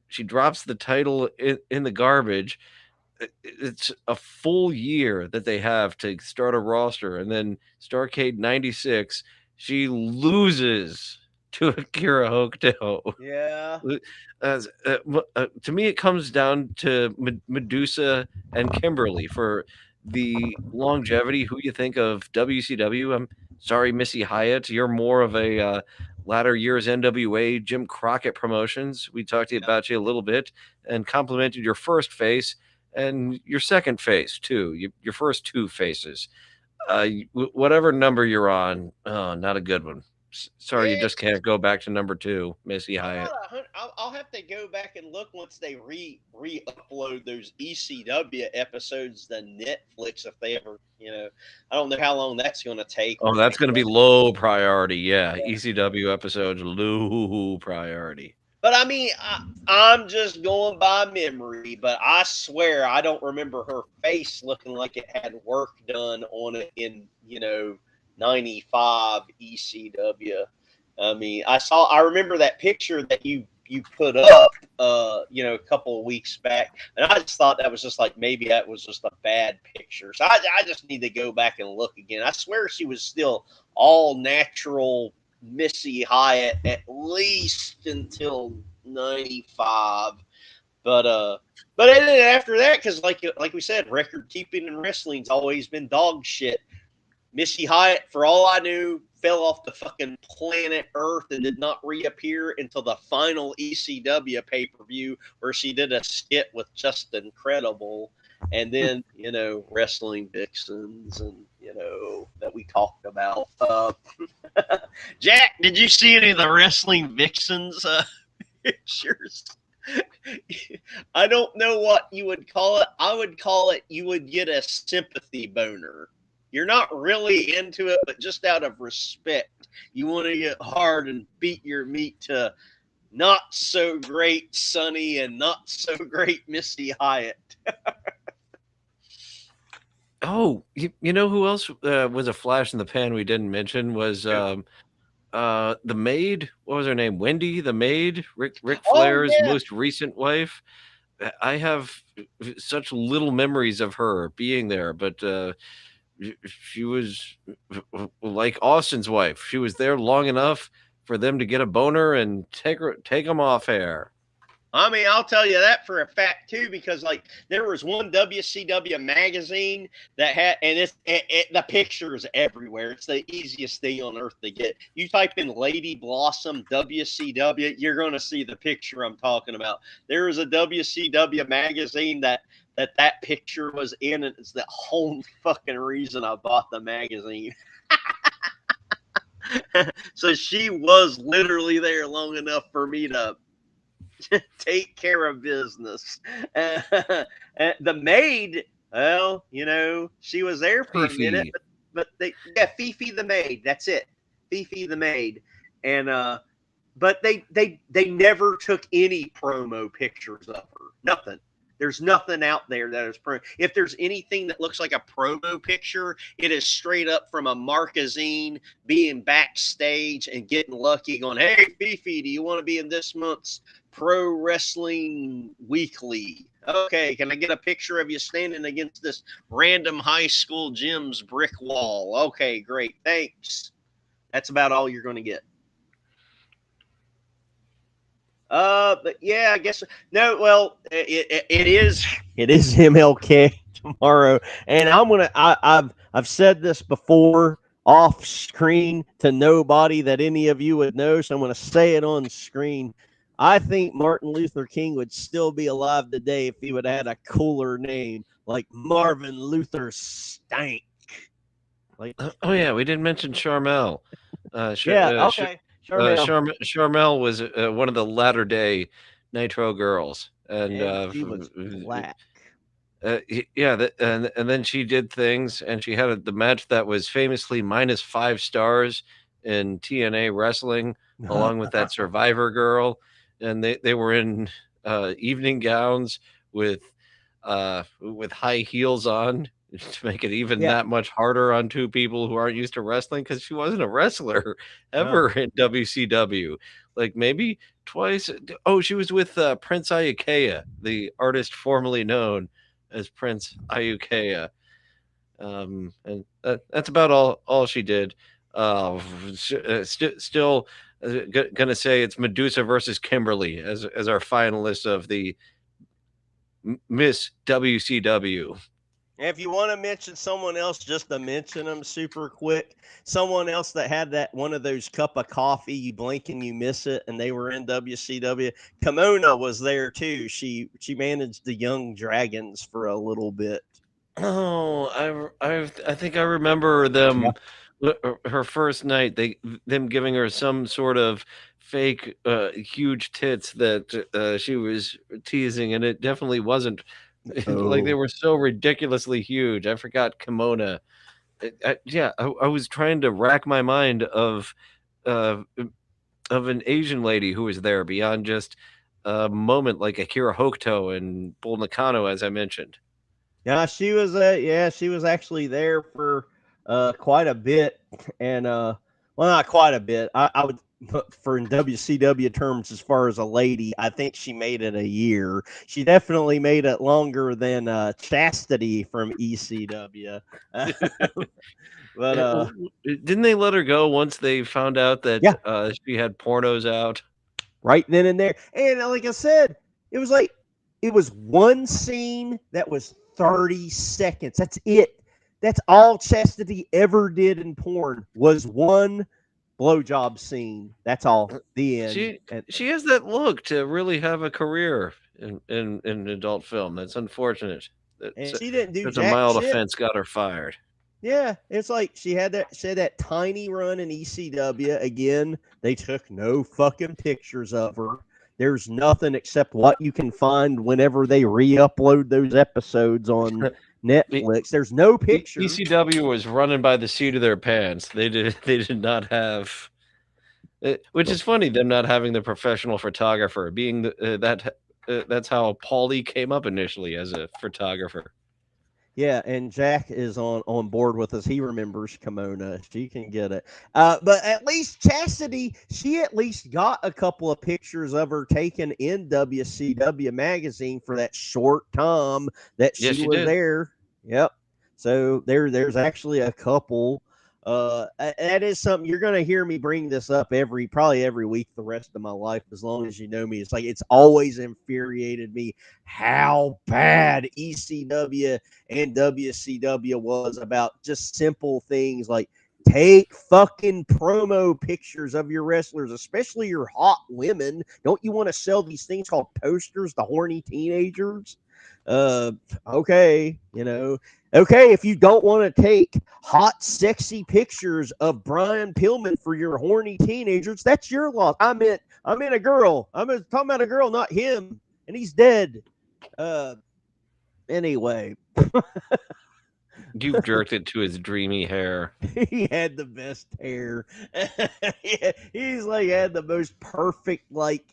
She drops the title in the garbage. It's a full year that they have to start a roster, and then Starrcade 96, she loses to Akira Hokuto. Yeah. To me, it comes down to Medusa and Kimberly for the longevity. Who you think of WCW? I'm sorry, Missy Hyatt. You're more of a latter years NWA Jim Crockett promotions. We talked to you about you a little bit and complimented your first face and your second face too. Your first 2 faces. Whatever number you're on, oh, not a good one. Sorry, you just can't go back to number 2, Missy Hyatt. I'll have to go back and look once they re-upload those ECW episodes to Netflix if they ever, I don't know how long that's going to take. Oh, that's going to be low priority. Yeah, ECW episodes, low priority. But I mean, I'm just going by memory, but I swear I don't remember her face looking like it had work done on it in, 95 ECW. I mean, I remember that picture that you put up, a couple of weeks back, and I just thought that was just like maybe that was just a bad picture. So I just need to go back and look again. I swear she was still all natural Missy Hyatt at least until 95. But then after that, because like we said, record keeping in wrestling's always been dog shit. Missy Hyatt, for all I knew, fell off the fucking planet Earth and did not reappear until the final ECW pay-per-view where she did a skit with Justin Credible. And then, wrestling vixens and, that we talked about. Jack, did you see any of the wrestling vixens pictures? I don't know what you would call it. I would call it you would get a sympathy boner. You're not really into it, but just out of respect, you want to get hard and beat your meat to not so great Sunny and not so great Missy Hyatt. Oh, you know who else was a flash in the pan we didn't mention was the maid. What was her name? Wendy, the maid, Ric Oh, Flair's yeah. most recent wife. I have such little memories of her being there, but she was like Austin's wife. She was there long enough for them to get a boner and take them off air. I mean, I'll tell you that for a fact too, because like there was one WCW magazine that had, and the pictures everywhere. It's the easiest thing on earth to get. You type in Lady Blossom WCW, you're going to see the picture I'm talking about. There was a WCW magazine that picture was in, and it's the whole fucking reason I bought the magazine. So she was literally there long enough for me to take care of business. The maid, well, you know, she was there for Fifi. a minute, but Fifi the maid, that's it, Fifi the maid, and but they never took any promo pictures of her, nothing. There's nothing out there that is promo. If there's anything that looks like a promo picture, it is straight up from a magazine being backstage and getting lucky going, hey, Fifi, do you want to be in this month's Pro Wrestling Weekly? Okay, can I get a picture of you standing against this random high school gym's brick wall? Okay, great, thanks. That's about all you're going to get. But yeah, I guess no. Well, it is MLK tomorrow, and I've said this before off screen to nobody that any of you would know, so I'm going to say it on screen. I think Martin Luther King would still be alive today if he would have had a cooler name like Marvin Luther Stank. Like, oh yeah, we didn't mention Charmel. okay. Charmel was one of the latter day Nitro girls, and she was black. And then she did things, and she had the match that was famously -5 stars in TNA wrestling, along with that Survivor girl, and they were in evening gowns with high heels on to make it even that much harder on two people who aren't used to wrestling, because she wasn't a wrestler ever in WCW. Like maybe twice. Oh, she was with Prince Ayakea, the artist formerly known as Prince Ayakea. And that's about all she did. Still gonna say it's Medusa versus Kimberly as our finalists of the Miss WCW. If you want to mention someone else, just to mention them super quick. Someone else that had that one of those cup of coffee, you blink and you miss it, and they were in WCW. Kimona was there too. She managed the Young Dragons for a little bit. Oh, I think I remember them. Her first night, them giving her some sort of fake huge tits that she was teasing, and it definitely wasn't. Like they were so ridiculously huge. I forgot Kimona. I was trying to rack my mind of an Asian lady who was there beyond just a moment like Akira Hokuto and Bull Nakano, as I mentioned. Yeah, she was. She was actually there for quite a bit, and well, not quite a bit. I would. For in WCW terms, as far as a lady, I think she made it a year. She definitely made it longer than Chastity from ECW. But didn't they let her go once they found out that she had pornos out? Right then and there. And like I said, it was one scene that was 30 seconds. That's it. That's all Chastity ever did in porn was one blowjob scene. That's all. The end. She has that look to really have a career in adult film. That's unfortunate. She didn't do a mild offense got her fired. Yeah, it's like she had that tiny run in ECW. Again, they took no fucking pictures of her. There's nothing except what you can find whenever they re-upload those episodes on Netflix. There's no pictures. ECW was running by the seat of their pants. They did not have Which is funny, them not having the professional photographer, being that's how Paulie came up initially as a photographer. Yeah, and Jack is on board with us. He remembers Kimona. She can get it. But at least Chastity, she at least got a couple of pictures of her taken in WCW magazine for that short time that Yes, she she was did. there. Yep. So there's actually a couple. That is something you're gonna hear me bring this up probably every week the rest of my life, as long as you know me. It's like it's always infuriated me how bad ECW and WCW was about just simple things like take fucking promo pictures of your wrestlers, especially your hot women. Don't you want to sell these things called posters to horny teenagers? Uh, okay, okay, if you don't want to take hot, sexy pictures of Brian Pillman for your horny teenagers, that's your loss. I meant a girl. Talking about a girl, not him, and he's dead. Uh, anyway, You've jerked it to his dreamy hair. he had the best hair. He's like had the most perfect like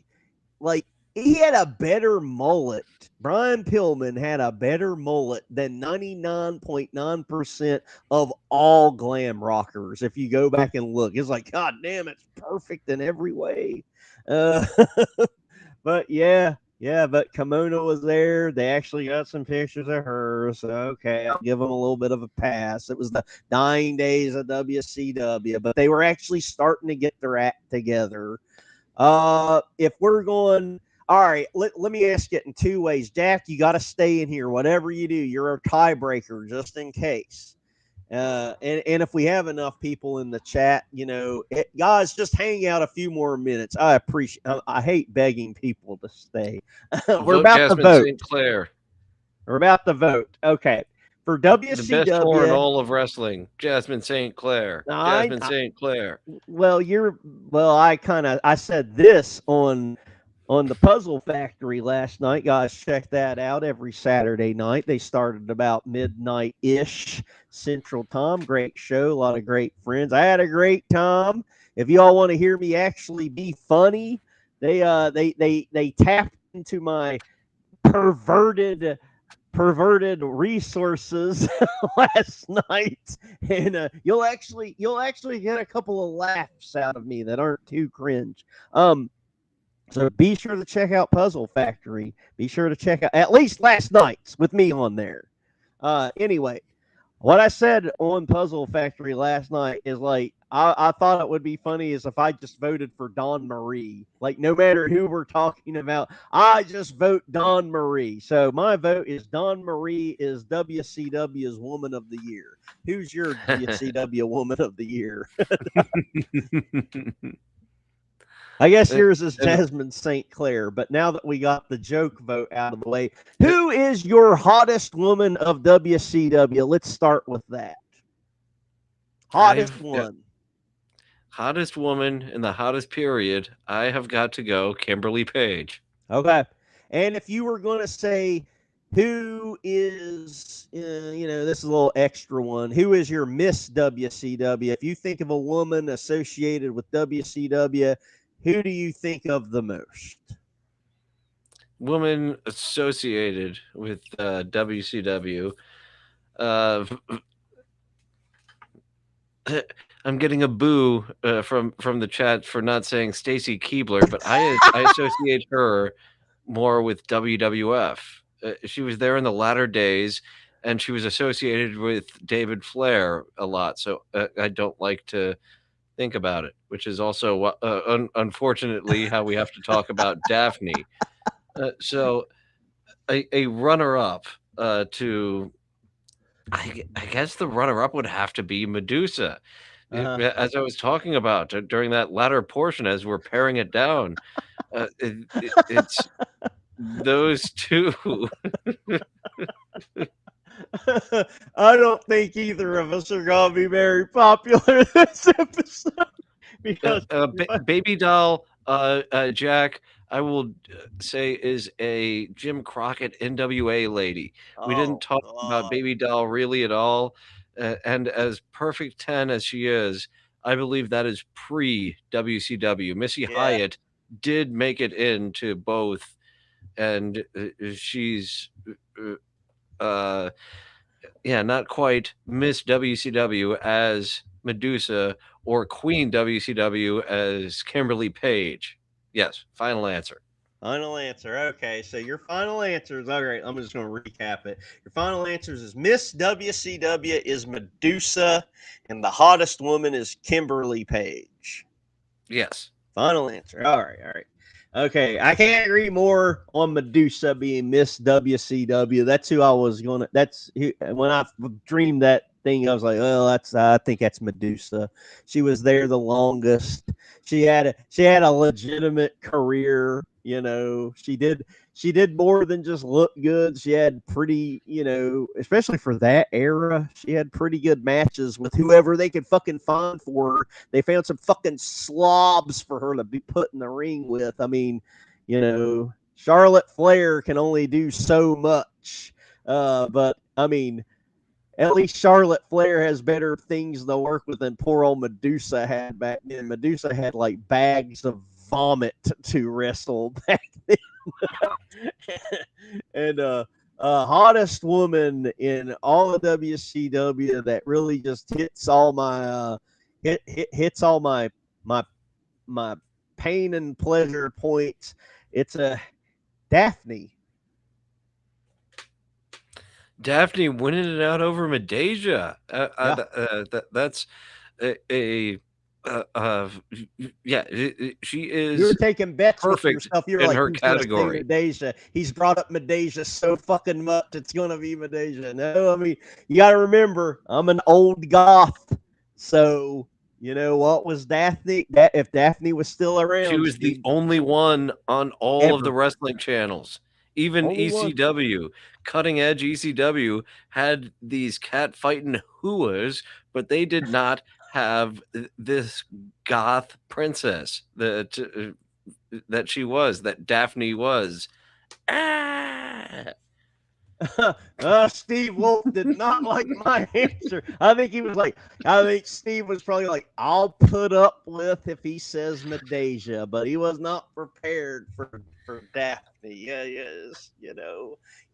he had a better mullet. Brian Pillman had a better mullet than 99.9% of all glam rockers. If you go back and look, it's like, God damn, it's perfect in every way. Uh, but but Kimona was there. They actually got some pictures of her. So, okay, I'll give them a little bit of a pass. It was the dying days of WCW, but they were actually starting to get their act together. If we're going, all right, let me ask it in two ways. Jack, you got to stay in here. Whatever you do, you're a tiebreaker just in case. And if we have enough people in the chat, guys, just hang out a few more minutes. I appreciate. I hate begging people to stay. We're Vote about Jasmine to vote. St. Clair. We're about to vote. Okay, for The best whore in WCW. all of wrestling, Jasmine St. Clair. Jasmine St. Clair. Well, I said this on the Puzzle Factory last night. Guys, check that out every Saturday night. They started about midnight ish Central Time. Great show, a lot of great friends. I had a great time. If y'all want to hear me actually be funny, they tapped into my perverted resources last night, and you'll actually get a couple of laughs out of me that aren't too cringe. So be sure to check out Puzzle Factory. Be sure to check out at least last night's with me on there. Anyway, what I said on Puzzle Factory last night is like I thought it would be funny is if I just voted for Dawn Marie. Like no matter who we're talking about, I just vote Dawn Marie. So my vote is Dawn Marie is WCW's Woman of the Year. Who's your WCW Woman of the Year? I guess yours is Jasmine St. Clair, but now that we got the joke vote out of the way, who is your hottest woman of WCW? Let's start with that. Hottest one. Hottest woman in the hottest period. I have got to go Kimberly Page. Okay. And if you were going to say who is, this is a little extra one. Who is your Miss WCW? If you think of a woman associated with WCW, who do you think of the most? Woman associated with WCW. I'm getting a boo from the chat for not saying Stacy Keibler, but I associate her more with WWF. She was there in the latter days, and she was associated with David Flair a lot. So I don't like to think about it, which is also unfortunately how we have to talk about Daphne. So a runner-up to I guess the runner-up would have to be Medusa. As I was talking about during that latter portion, as we're paring it down, it's those two. I don't think either of us are going to be very popular this episode because Baby Doll, Jack, I will say is a Jim Crockett NWA lady. We didn't talk about Baby Doll really at all, and as perfect 10 as she is, I believe that is pre WCW. Missy Yeah. Hyatt did make it into both, and she's uh, yeah, not quite Miss WCW as Medusa or Queen WCW as Kimberly Page. Yes, final answer. Final answer. Okay, so your final answers. All right, I'm just going to recap it. Your final answers is Miss WCW is Medusa, and the hottest woman is Kimberly Page. Yes. Final answer. All right, all right. Okay, I can't agree more on Medusa being Miss WCW. That's who I was gonna. That's who, when I dreamed that thing. I was like, well, that's. I think that's Medusa. She was there the longest. She had a legitimate career. You know, she did more than just look good. She had pretty, especially for that era, she had pretty good matches with whoever they could fucking find for her. They found some fucking slobs for her to be put in the ring with. I mean, Charlotte Flair can only do so much. But I mean, at least Charlotte Flair has better things to work with than poor old Medusa had back then. Medusa had like bags of vomit to wrestle back then. And hottest woman in all of WCW that really just hits all my hits all my pain and pleasure points. It's a Daphne. Daphne winning it out over Medeja. That's a yeah. She is. You were taking bets with perfect yourself. You were in like, her who's gonna say category. Medeja? He's brought up Medeja so fucking much. It's gonna be Medeja. No, I mean, you got to remember, I'm an old goth, so you know what was Daphne? If Daphne was still around, She was the only one on all of the wrestling channels. Even Only one. ECW, cutting edge ECW, had these cat fighting hooas, but they did not have this goth princess that that Daphne was. Steve Wolf did not like my answer. I think Steve was probably like, I'll put up with if he says Medeja, but he was not prepared for Daphne. Yeah, yes, you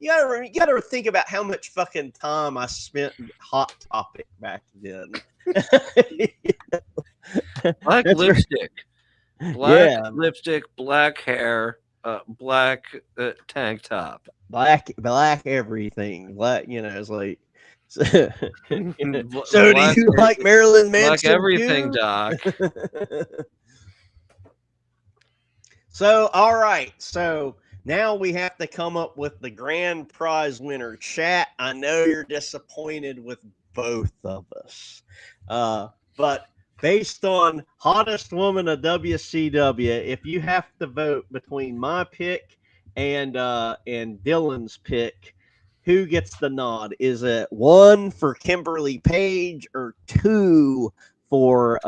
gotta think about how much fucking time I spent in Hot Topic back then. Black That's lipstick, right. black Yeah, lipstick, black hair, black tank top. black everything. Black, it's like. So, do Black, you like Marilyn black Manson everything, too? Doc. So, all right. So now we have to come up with the grand prize winner. Chat, I know you're disappointed with both of us. But based on hottest woman of WCW, if you have to vote between my pick and Dylan's pick, who gets the nod? Is it 1 for Kimberly Page or 2 for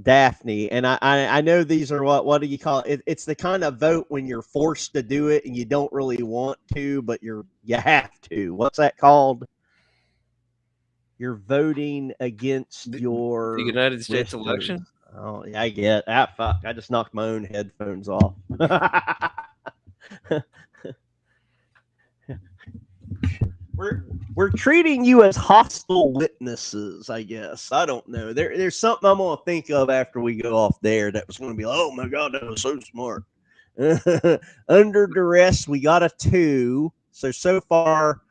Daphne? And I know these are what do you call it? It's the kind of vote when you're forced to do it and you don't really want to, but you have to. What's that called? You're voting against the your United States wishes. election. Oh, yeah, I get that. Fuck, I just knocked my own headphones off. We're treating you as hostile witnesses, I guess. I don't know. There's something I'm gonna think of after we go off there that was gonna be like, oh my god, that was so smart. Under duress, we got a 2. So far,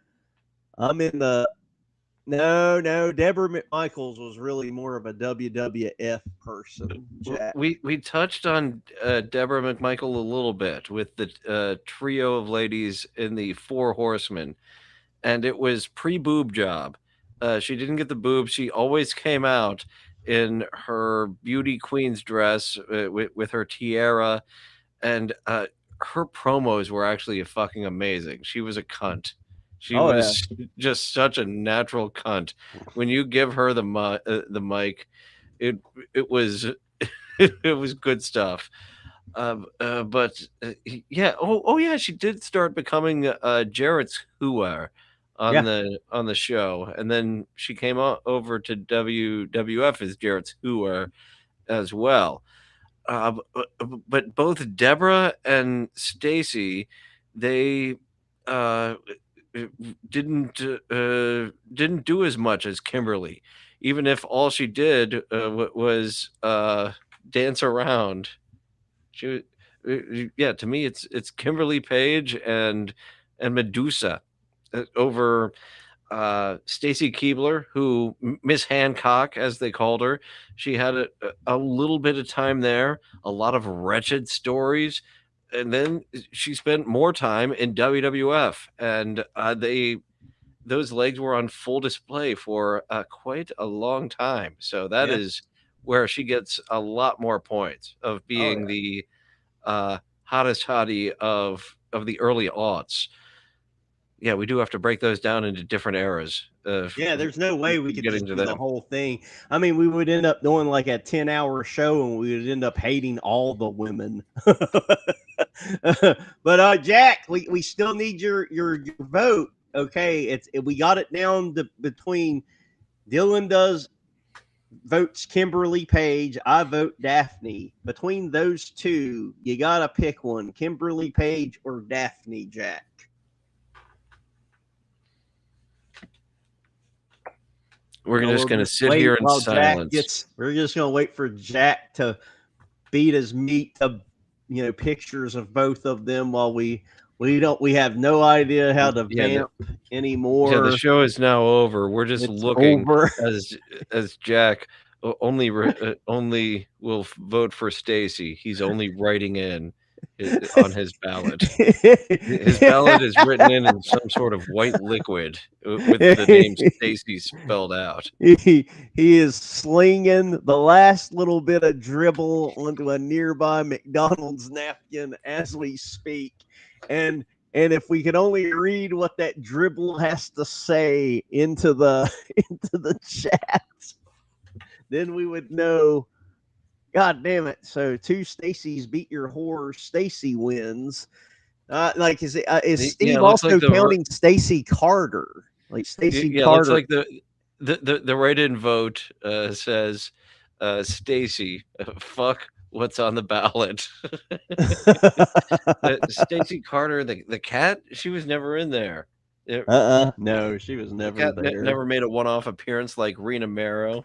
I'm in the no. Deborah McMichaels was really more of a WWF person. Jack. We touched on Deborah McMichael a little bit with the trio of ladies in the Four Horsemen, and it was pre-boob job. She didn't get the boobs. She always came out in her beauty queen's dress with her tiara, and her promos were actually fucking amazing. She was a cunt. She was just such a natural cunt. When you give her the mic, it was it was good stuff. But yeah, yeah, she did start becoming Jarrett's hooer on the show, and then she came over to WWF as Jarrett's Hooer as well. But both Deborah and Stacy, they didn't do as much as Kimberly, even if all she did was dance around. She, yeah, to me, it's Kimberly Page and Medusa over Stacy Keibler, who Miss Hancock, as they called her. She had a little bit of time there, a lot of wretched stories, and then she spent more time in WWF, and those legs were on full display for quite a long time. So that is where she gets a lot more points of being the hottest hottie of the early aughts. Yeah, we do have to break those down into different eras. There's no way we could getting just to do the them. whole thing. I mean, we would end up doing like a 10-hour show, and we would end up hating all the women. But Jack, we still need your vote. Okay, we got it down to between Dylan votes Kimberly Page. I vote Daphne. Between those two, you gotta pick one: Kimberly Page or Daphne, Jack. We're just going to sit here in silence. We're just going to wait for Jack to beat his meat to, pictures of both of them while we have no idea how to vamp anymore. Yeah, the show is now over. We're just looking as Jack only will vote for Stacy. He's only writing in on his ballot. His ballot is written in some sort of white liquid with the name Stacy spelled out. He is slinging the last little bit of dribble onto a nearby McDonald's napkin as we speak. And if we could only read what that dribble has to say into the chat, then we would know. God damn it. So 2 Stacy's beat your horror. Stacy wins. Is Steve also counting Stacy Carter? Like Stacy Carter. Looks like the write-in vote says Stacy, fuck what's on the ballot. Stacy Carter, the cat, she was never in there. No, she was never there. Never made a one-off appearance like Rena Mero.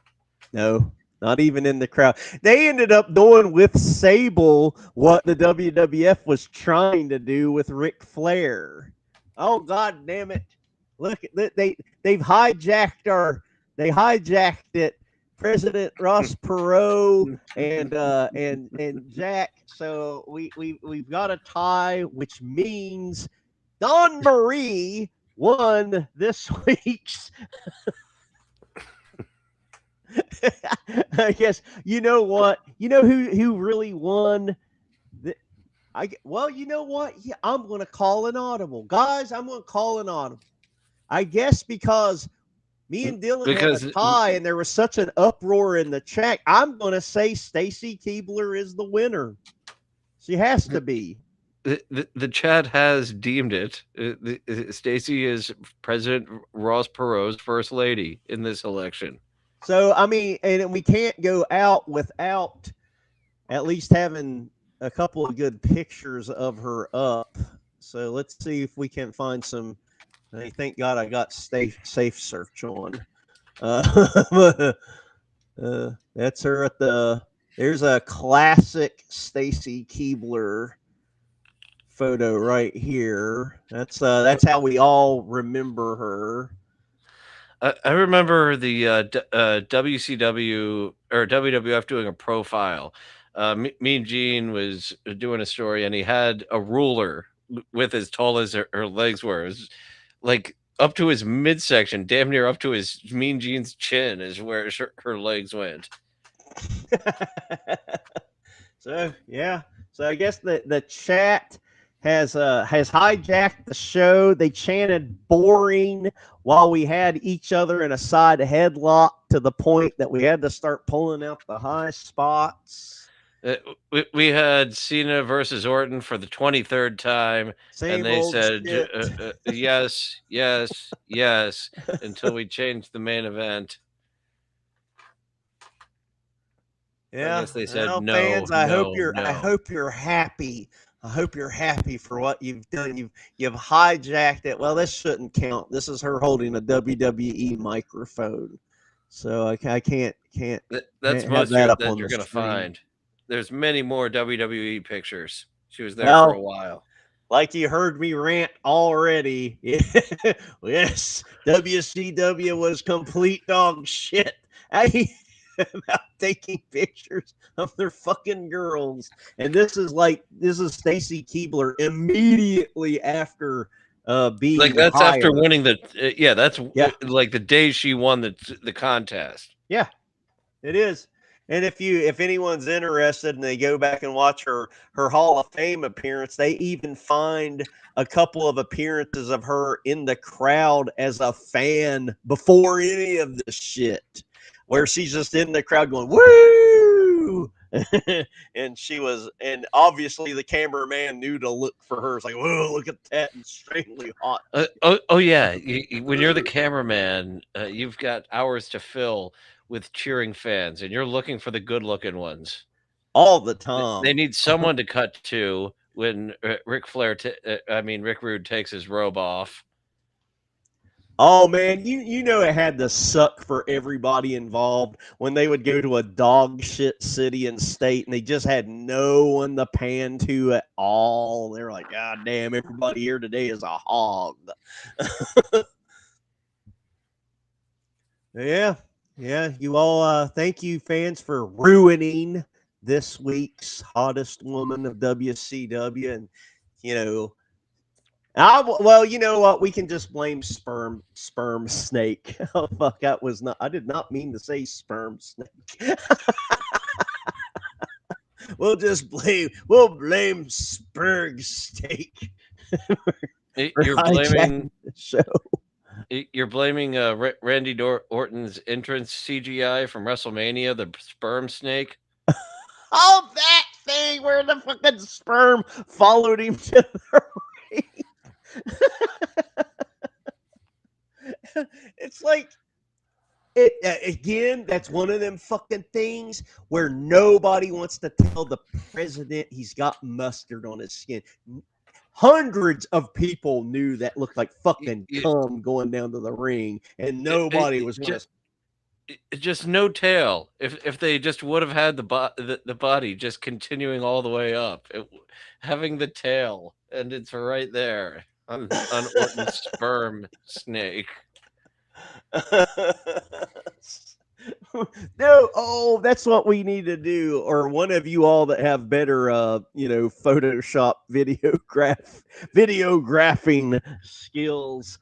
No. Not even in the crowd. They ended up doing with Sable what the WWF was trying to do with Ric Flair. Oh, God damn it. Look, they've hijacked it. President Ross Perot and Jack. So we've got a tie, which means Dawn Marie won this week's I guess you know what? You know who really won? You know what? Yeah, I'm going to call an audible, guys. I'm going to call an audible. I guess because me and Dylan had a tie, and there was such an uproar in the chat. I'm going to say Stacy Keibler is the winner. She has to be. The chat has deemed it. Stacy is President Ross Perot's first lady in this election. So, I mean, and we can't go out without at least having a couple of good pictures of her up. So let's see if we can find some. Thank God I got safe search on. That's her at there's a classic Stacy Keibler photo right here. That's how we all remember her. I remember the WCW or WWF doing a profile. Mean Gene was doing a story, and he had a ruler with as tall as her legs were. It was like up to his midsection, damn near up to his Mean Gene's chin is where her legs went. So I guess the chat has hijacked the show. They chanted boring while we had each other in a side headlock to the point that we had to start pulling out the high spots. We had Cena versus Orton for the 23rd time, Same and they old said shit. yes, yes, yes until we changed the main event. Yeah, guess they said well, no, fans, no, I no. hope you're happy. I hope you're happy for what you've done. You've hijacked it. Well, this shouldn't count. This is her holding a WWE microphone, so I can't That's have most that up that on you're the gonna screen. find. There's many more WWE pictures. She was there for a Well, while. like you heard me rant already. Yes, WCW was complete dog shit. I about taking pictures of their fucking girls. And this is Stacy Keebler immediately after Like being that's after hired. winning the yeah. That's Yeah, like the day she won the contest. yeah, it is. And if anyone's interested and they go back and watch her Hall of Fame appearance, they even find a couple of appearances of her in the crowd as a fan before any of this shit, where she's just in the crowd going woo. and obviously the cameraman knew to look for her. It's like, whoa, look at that extremely hot. Oh yeah. When you're the cameraman, you've got hours to fill with cheering fans, and you're looking for the good-looking ones. All the They time. need someone to cut to when Ric Flair, Rick Rude takes his robe off. Oh man, you know it had to suck for everybody involved when they would go to a dog shit city and state and they just had no one to pan to at all. They're like, God damn, everybody here today is a hog. Yeah, yeah. You all thank you fans for ruining this week's hottest woman of WCW. And you know, well, you know what? We can just blame sperm snake. Oh fuck, that was not. I did not mean to say sperm snake. We'll blame Spurg steak for You're hijacking blaming the show. you're blaming Randy Orton's entrance CGI from WrestleMania, the sperm snake. Oh, that thing where the fucking sperm followed him to the ring. It's like it again. That's one of them fucking things where nobody wants to tell the president he's got mustard on his skin. Hundreds of people knew that looked like fucking cum going down to the ring, and nobody was going to. Just no tail. If they just would have had the body just continuing all the way up, having the tail, and it's right there on Orton's sperm snake. No, oh, that's what we need to do. Or one of you all that have better, Photoshop videographing skills,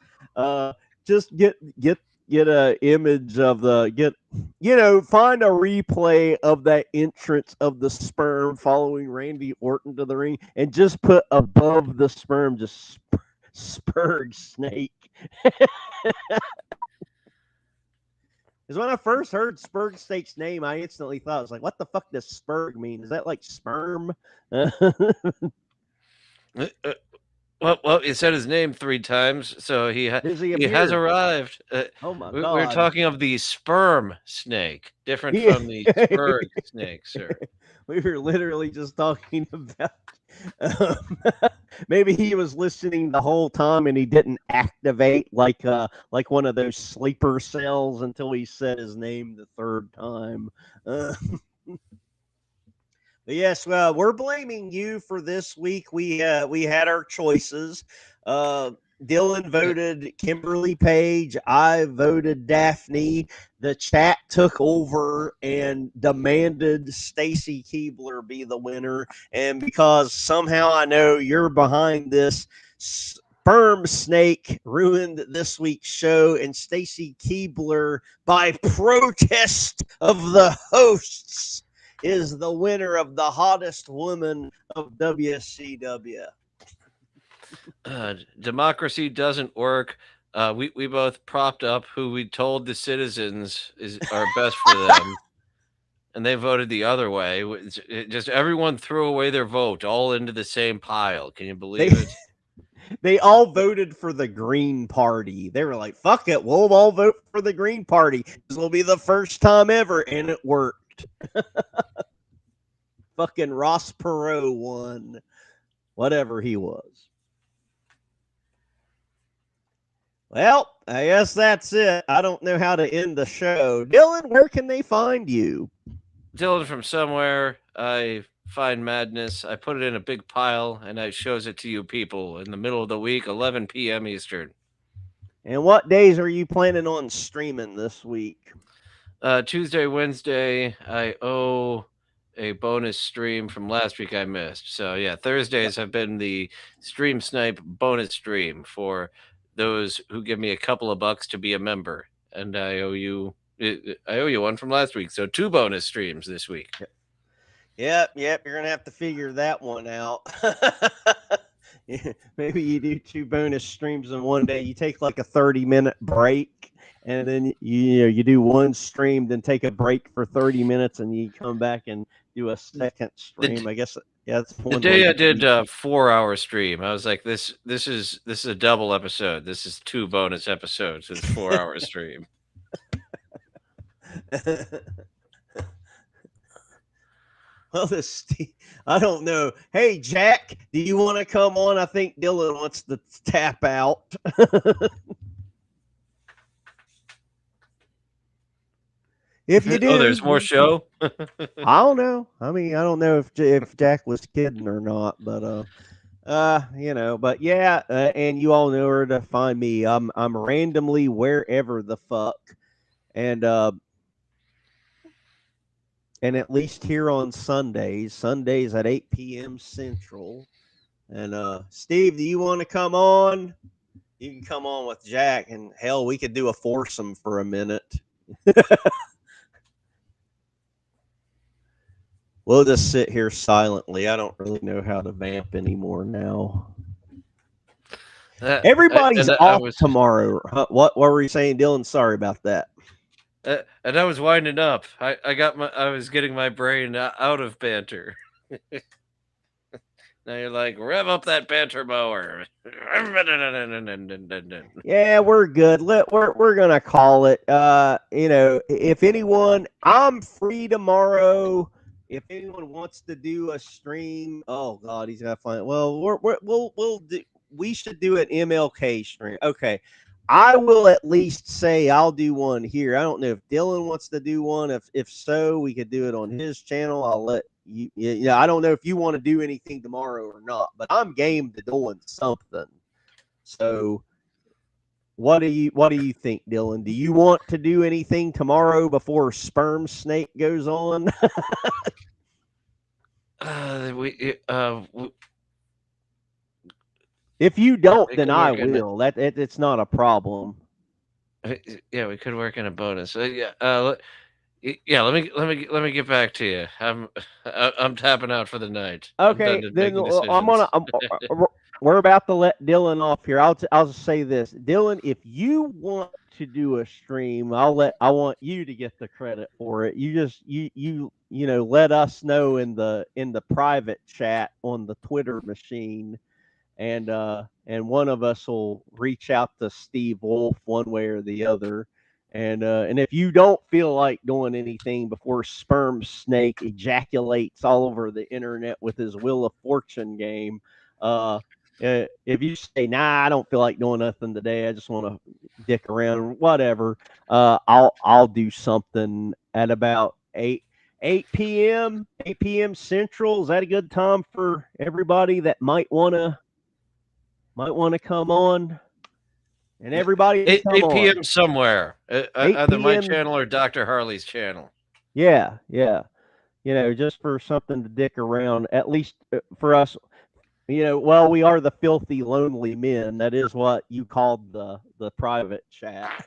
just get a image of find a replay of that entrance of the sperm following Randy Orton to the ring, and just put above the sperm just Spurg snake. Because when I first heard Spurg Snake's name, I instantly thought, I was like, what the fuck does Spurg mean? Is that like sperm? Well, he said his name 3 times, so he has arrived. Oh my We're God. talking of the sperm snake, different Yeah. from the Spurg snake, sir. We were literally just talking about maybe he was listening the whole time and he didn't activate like one of those sleeper cells until he said his name the third time. But yes, well, we're blaming you for this week. We had our choices. Dylan voted Kimberly Page. I voted Daphne. The chat took over and demanded Stacy Keebler be the winner. And because somehow I know you're behind this, sperm snake ruined this week's show, and Stacy Keebler, by protest of the hosts, is the winner of the hottest woman of WCW. Democracy doesn't work. We both propped up who we told the citizens are best for them, and they voted the other way. Just everyone threw away their vote all into the same pile. Can you believe it? They all voted for the Green Party. They were like, fuck it, we'll all vote for the Green Party. This will be the first time ever, and it worked. Fucking Ross Perot won, whatever he was. Well, I guess that's it. I don't know how to end the show. Dylan, where can they find you? Dylan from somewhere. I find madness. I put it in a big pile, and I shows it to you people in the middle of the week, 11 p.m. Eastern. And what days are you planning on streaming this week? Tuesday, Wednesday, I owe a bonus stream from last week I missed. So yeah, Thursdays have been the Stream Snipe bonus stream for those who give me a couple of bucks to be a member, and I owe you one from last week. So 2 bonus streams this week. Yep. You're gonna have to figure that one out. Maybe you do 2 bonus streams in one day. You take like a 30-minute break, and then you do one stream, then take a break for 30 minutes, and you come back and do a second stream. I guess that's the day I did a 4-hour stream. I was like, this is a double episode. This is 2 bonus episodes. It's 4-hour stream. Well, I don't know. Hey, Jack, do you want to come on? I think Dylan wants to tap out. If you do, there's more show. I don't know. I mean, I don't know if Jack was kidding or not, but but yeah, and you all know where to find me. I'm randomly wherever the fuck, and at least here on Sundays at 8 p.m. Central. And Steve, do you want to come on? You can come on with Jack, and hell, we could do a foursome for a minute. We'll just sit here silently. I don't really know how to vamp anymore now. Everybody's off tomorrow. Huh? What were you saying, Dylan? Sorry about that. And I was winding up. I was getting my brain out of banter. Now you're like, rev up that banter mower. Yeah, we're good. We're gonna call it. If anyone, I'm free tomorrow. If anyone wants to do a stream, oh God, he's gonna find it. Well, we should do an MLK stream. Okay. I will at least say I'll do one here. I don't know if Dylan wants to do one. If so, we could do it on his channel. I'll let you. Yeah, I don't know if you want to do anything tomorrow or not, but I'm game to doing something. So, what do you think, Dylan? Do you want to do anything tomorrow before Sperm Snake goes on? If you don't, then I will. It's not a problem. Yeah, we could work in a bonus. Let me get back to you. I'm tapping out for the night. Okay, then we're about to let Dylan off here. I'll just say this, Dylan. If you want to do a stream, I want you to get the credit for it. You just let us know in the private chat on the Twitter machine. And one of us will reach out to Steve Wolf one way or the other. And if you don't feel like doing anything before Sperm Snake ejaculates all over the internet with his Wheel of Fortune game, if you say, nah, I don't feel like doing nothing today, I just want to dick around, whatever, I'll do something at about 8 p.m. Central. Is that a good time for everybody that might want to come on? And everybody 8 p.m. somewhere, either my channel or Dr. Harley's channel. Yeah. Just for something to dick around, at least for us. Well, we are the filthy lonely men. That is what you called the private chat.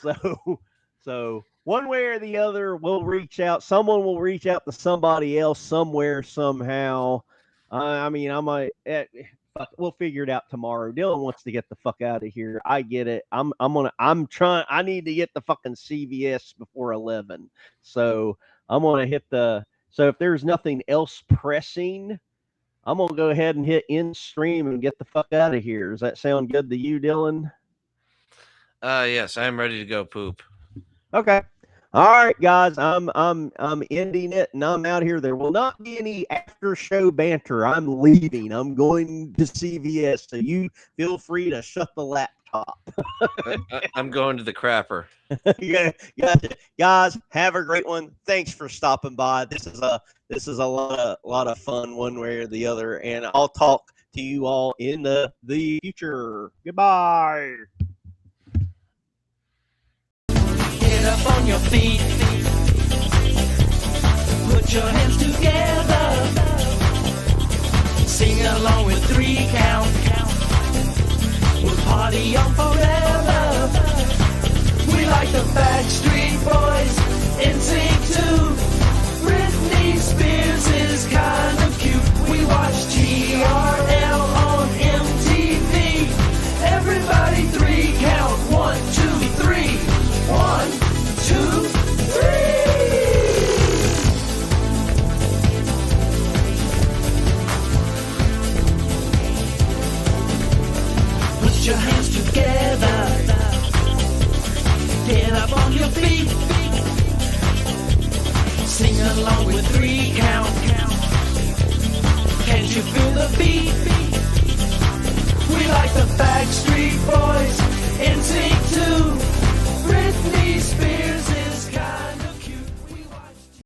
So one way or the other, we'll reach out. Someone will reach out to somebody else somewhere somehow. I might. We'll figure it out tomorrow. Dylan wants to get the fuck out of here. I get it. I need to get the fucking CVS before 11. So, I'm going to hit the. So if there's nothing else pressing, I'm going to go ahead and hit end stream and get the fuck out of here. Does that sound good to you, Dylan? Yes, I'm ready to go poop. Okay. All right, guys. I'm ending it and I'm out here. There will not be any after show banter. I'm leaving. I'm going to CVS. So you feel free to shut the laptop. I'm going to the crapper. Yeah, gotcha. Guys, have a great one. Thanks for stopping by. This is a lot of fun one way or the other, and I'll talk to you all in the future. Goodbye. Get up on your feet. Put your hands together. Sing along with 3 count. We'll party on forever. We like the Backstreet Boys, NSYNC 2. Britney Spears is kind of cute. We watch TRL on MTV. Everybody 3 count. 1, 2, 3. 1, 2, 3. Put your hands together. Get up on your feet. Sing along with 3 count. Can't you feel the beat? We like the Backstreet Boys,